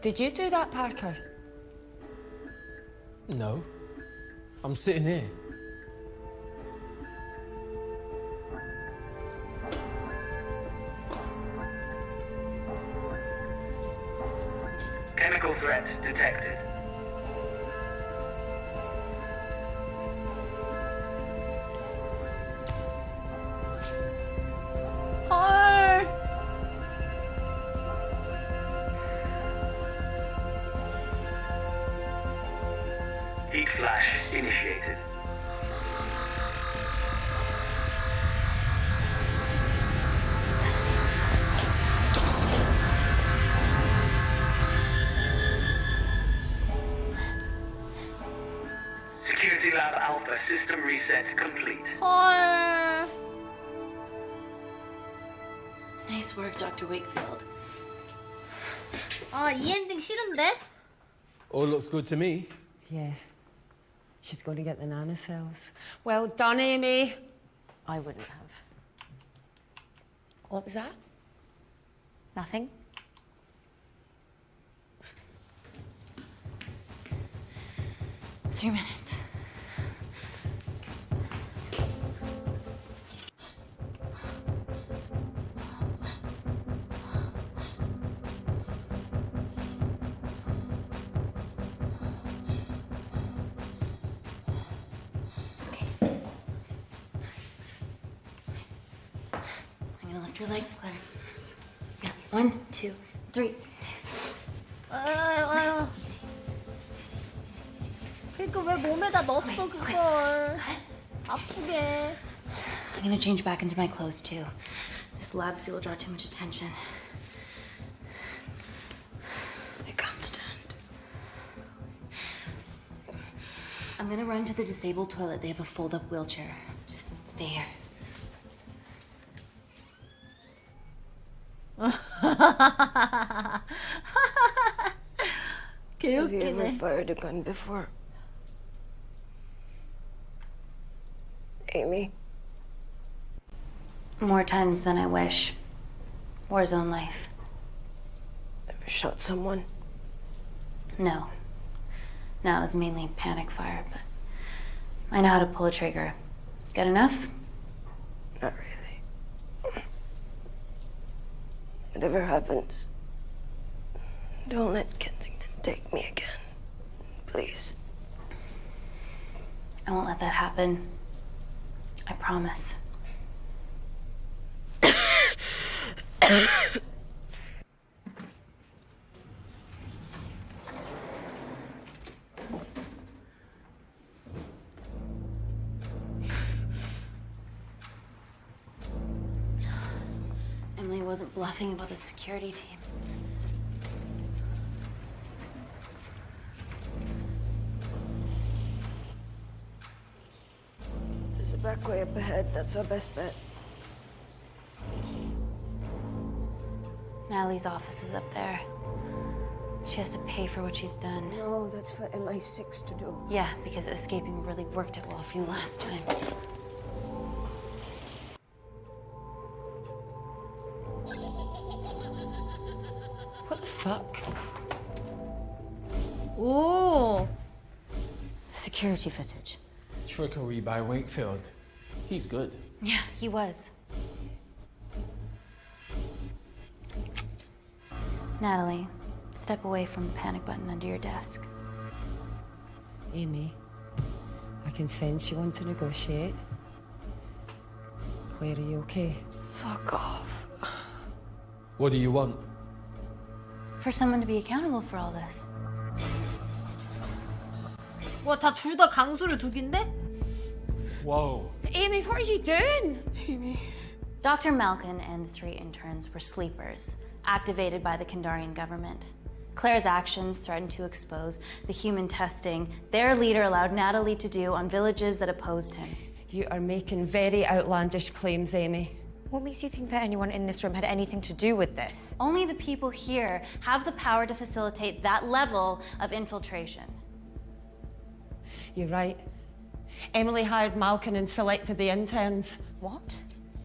Did you do that, Parker? No. I'm sitting here. Chemical threat detected. 헐. Heat flash initiated. Security Lab Alpha system reset complete. 헐. Nice work, Dr. Wakefield. 아, 이 엔딩 싫은데? All looks good to me. Yeah. She's going to get the nanocells. Well done, Amy. I wouldn't have. What was that? Nothing? 3 minutes. I'm gonna lift your legs, Claire. Yeah, 1, 2, 3. 아유. 그니까 왜 몸에다 넣었어 그걸? 아프게. I'm gonna change back into my clothes too. This lab suit will draw too much attention. I can't stand. I'm gonna run to the disabled toilet. They have a fold-up wheelchair. Just stay here. Have you ever 개웃기네. fired a gun before? Amy? More times than I wish. Warzone life. Ever shot someone? No. No, it was mainly panic fire, but I know how to pull a trigger. Good enough? Not really. Whatever happens, don't let Kensington take me again. Please. I won't let that happen. I promise. Emily wasn't bluffing about the security team. There's a back way up ahead. That's our best bet. Natalie's office is up there. She has to pay for what she's done. No, that's for MI6 to do. Yeah, because escaping really worked it well for you last time. What the fuck? 오. Security footage. Trickery by Wakefield. He's good. Yeah, he was. Natalie, step away from the panic button under your desk. Amy, I can sense you want to negotiate. Claire, are you okay? Fuck off. What do you want? For someone to be accountable for all this. 와, 다 둘 다 강수를 두긴데? Whoa. Amy, what are you doing? Amy. Dr. Malkin and the 3 interns were sleepers, activated by the Kandarian government. Claire's actions threatened to expose the human testing their leader allowed Natalie to do on villages that opposed him. You are making very outlandish claims, Amy. What makes you think that anyone in this room had anything to do with this? Only the people here have the power to facilitate that level of infiltration. You're right. Emily hired Malkin and selected the interns. What?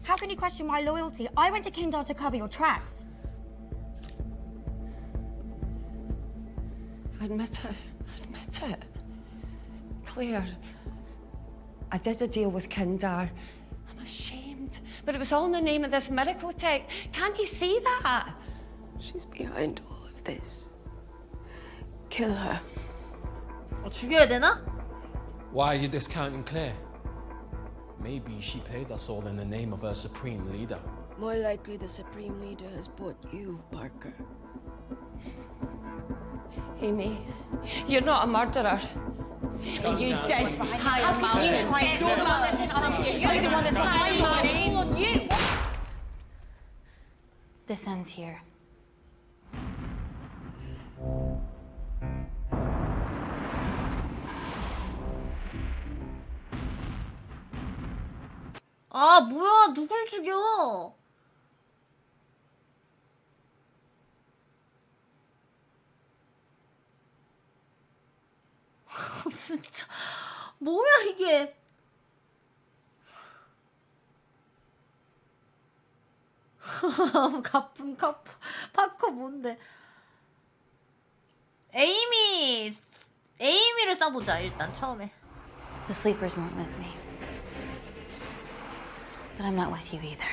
How can you question my loyalty? I went to Kindar to cover your tracks. Admit it. Admit it. Claire, I did a deal with Kindar. I'm ashamed, but it was all in the name of this miracle tech. Can't you see that? She's behind all of this. Kill her. 죽여야 되나? Why are you discounting Claire? Maybe she paid us all in the name of her supreme leader. More likely the Supreme Leader has bought you, Parker. Amy, you're not a murderer. And you did hire Malkin. You're the one that's hiring money. This ends here. 아 뭐야 누굴 죽여? 진짜 뭐야 이게? 가쁜 파커 뭔데? 에이미를 써보자 일단 처음에. The sleepers weren't with me. But I'm not with you either.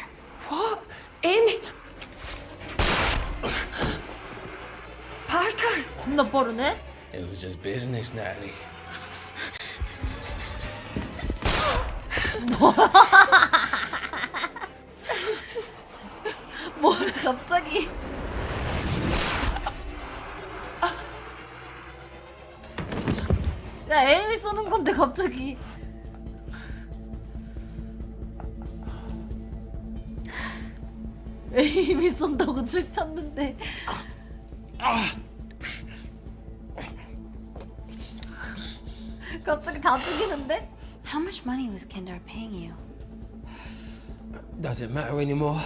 What? Amy? Parker? 겁나 빠르네? It was just business, Natalie. 뭐야 갑자기? 야 에이미 쏘는 건데 갑자기. 에이미 쏜다고 쭉 쳤는데. 갑자기 다 죽이는데? How much money was Kindar paying you? Does it matter anymore?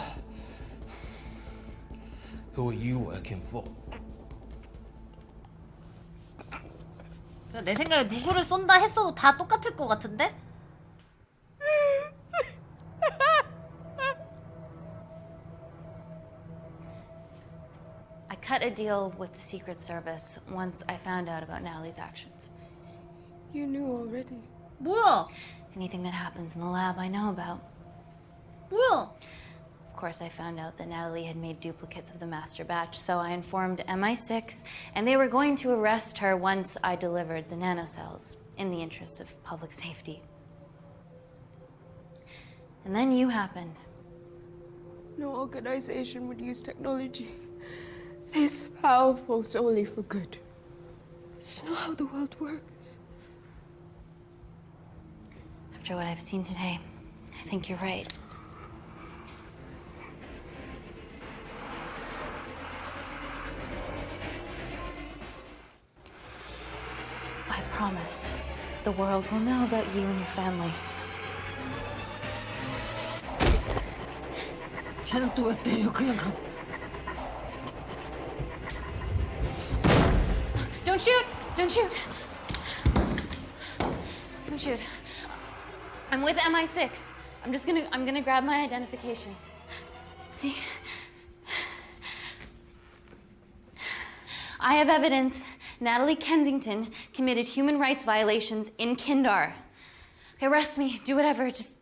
Who are you working for? 내 생각에 누구를 쏜다 했어도 다 똑같을 것 같은데? I cut a deal with the Secret Service once I found out about Natalie's actions. You knew already. 뭐야? Anything that happens in the lab I know about. 뭐야? Of course, I found out that Natalie had made duplicates of the master batch, so I informed MI6, and they were going to arrest her once I delivered the nanocells, in the interests of public safety. And then you happened. No organization would use technology this powerful solely for good. It's not how the world works. After what I've seen today, I think you're right. I promise the world will know about you and your family. 쟤는 또 왜 때려? 그냥 가. Don't shoot! Don't shoot! Don't shoot. I'm with MI6. I'm gonna grab my identification. See? I have evidence Natalie Kensington committed human rights violations in Kindar. Okay, arrest me, do whatever, just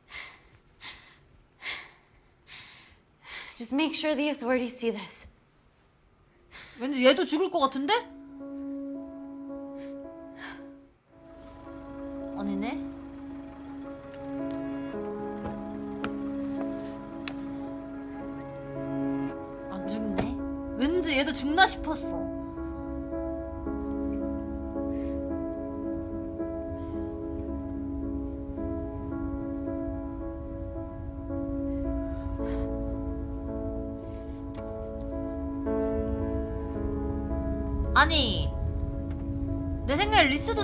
make sure the authorities see this. 왠지 얘도 죽을 것 같은데? 아니네. 안 죽네. 왠지 얘도 죽나 싶었어. 아니 내 생각에 리스도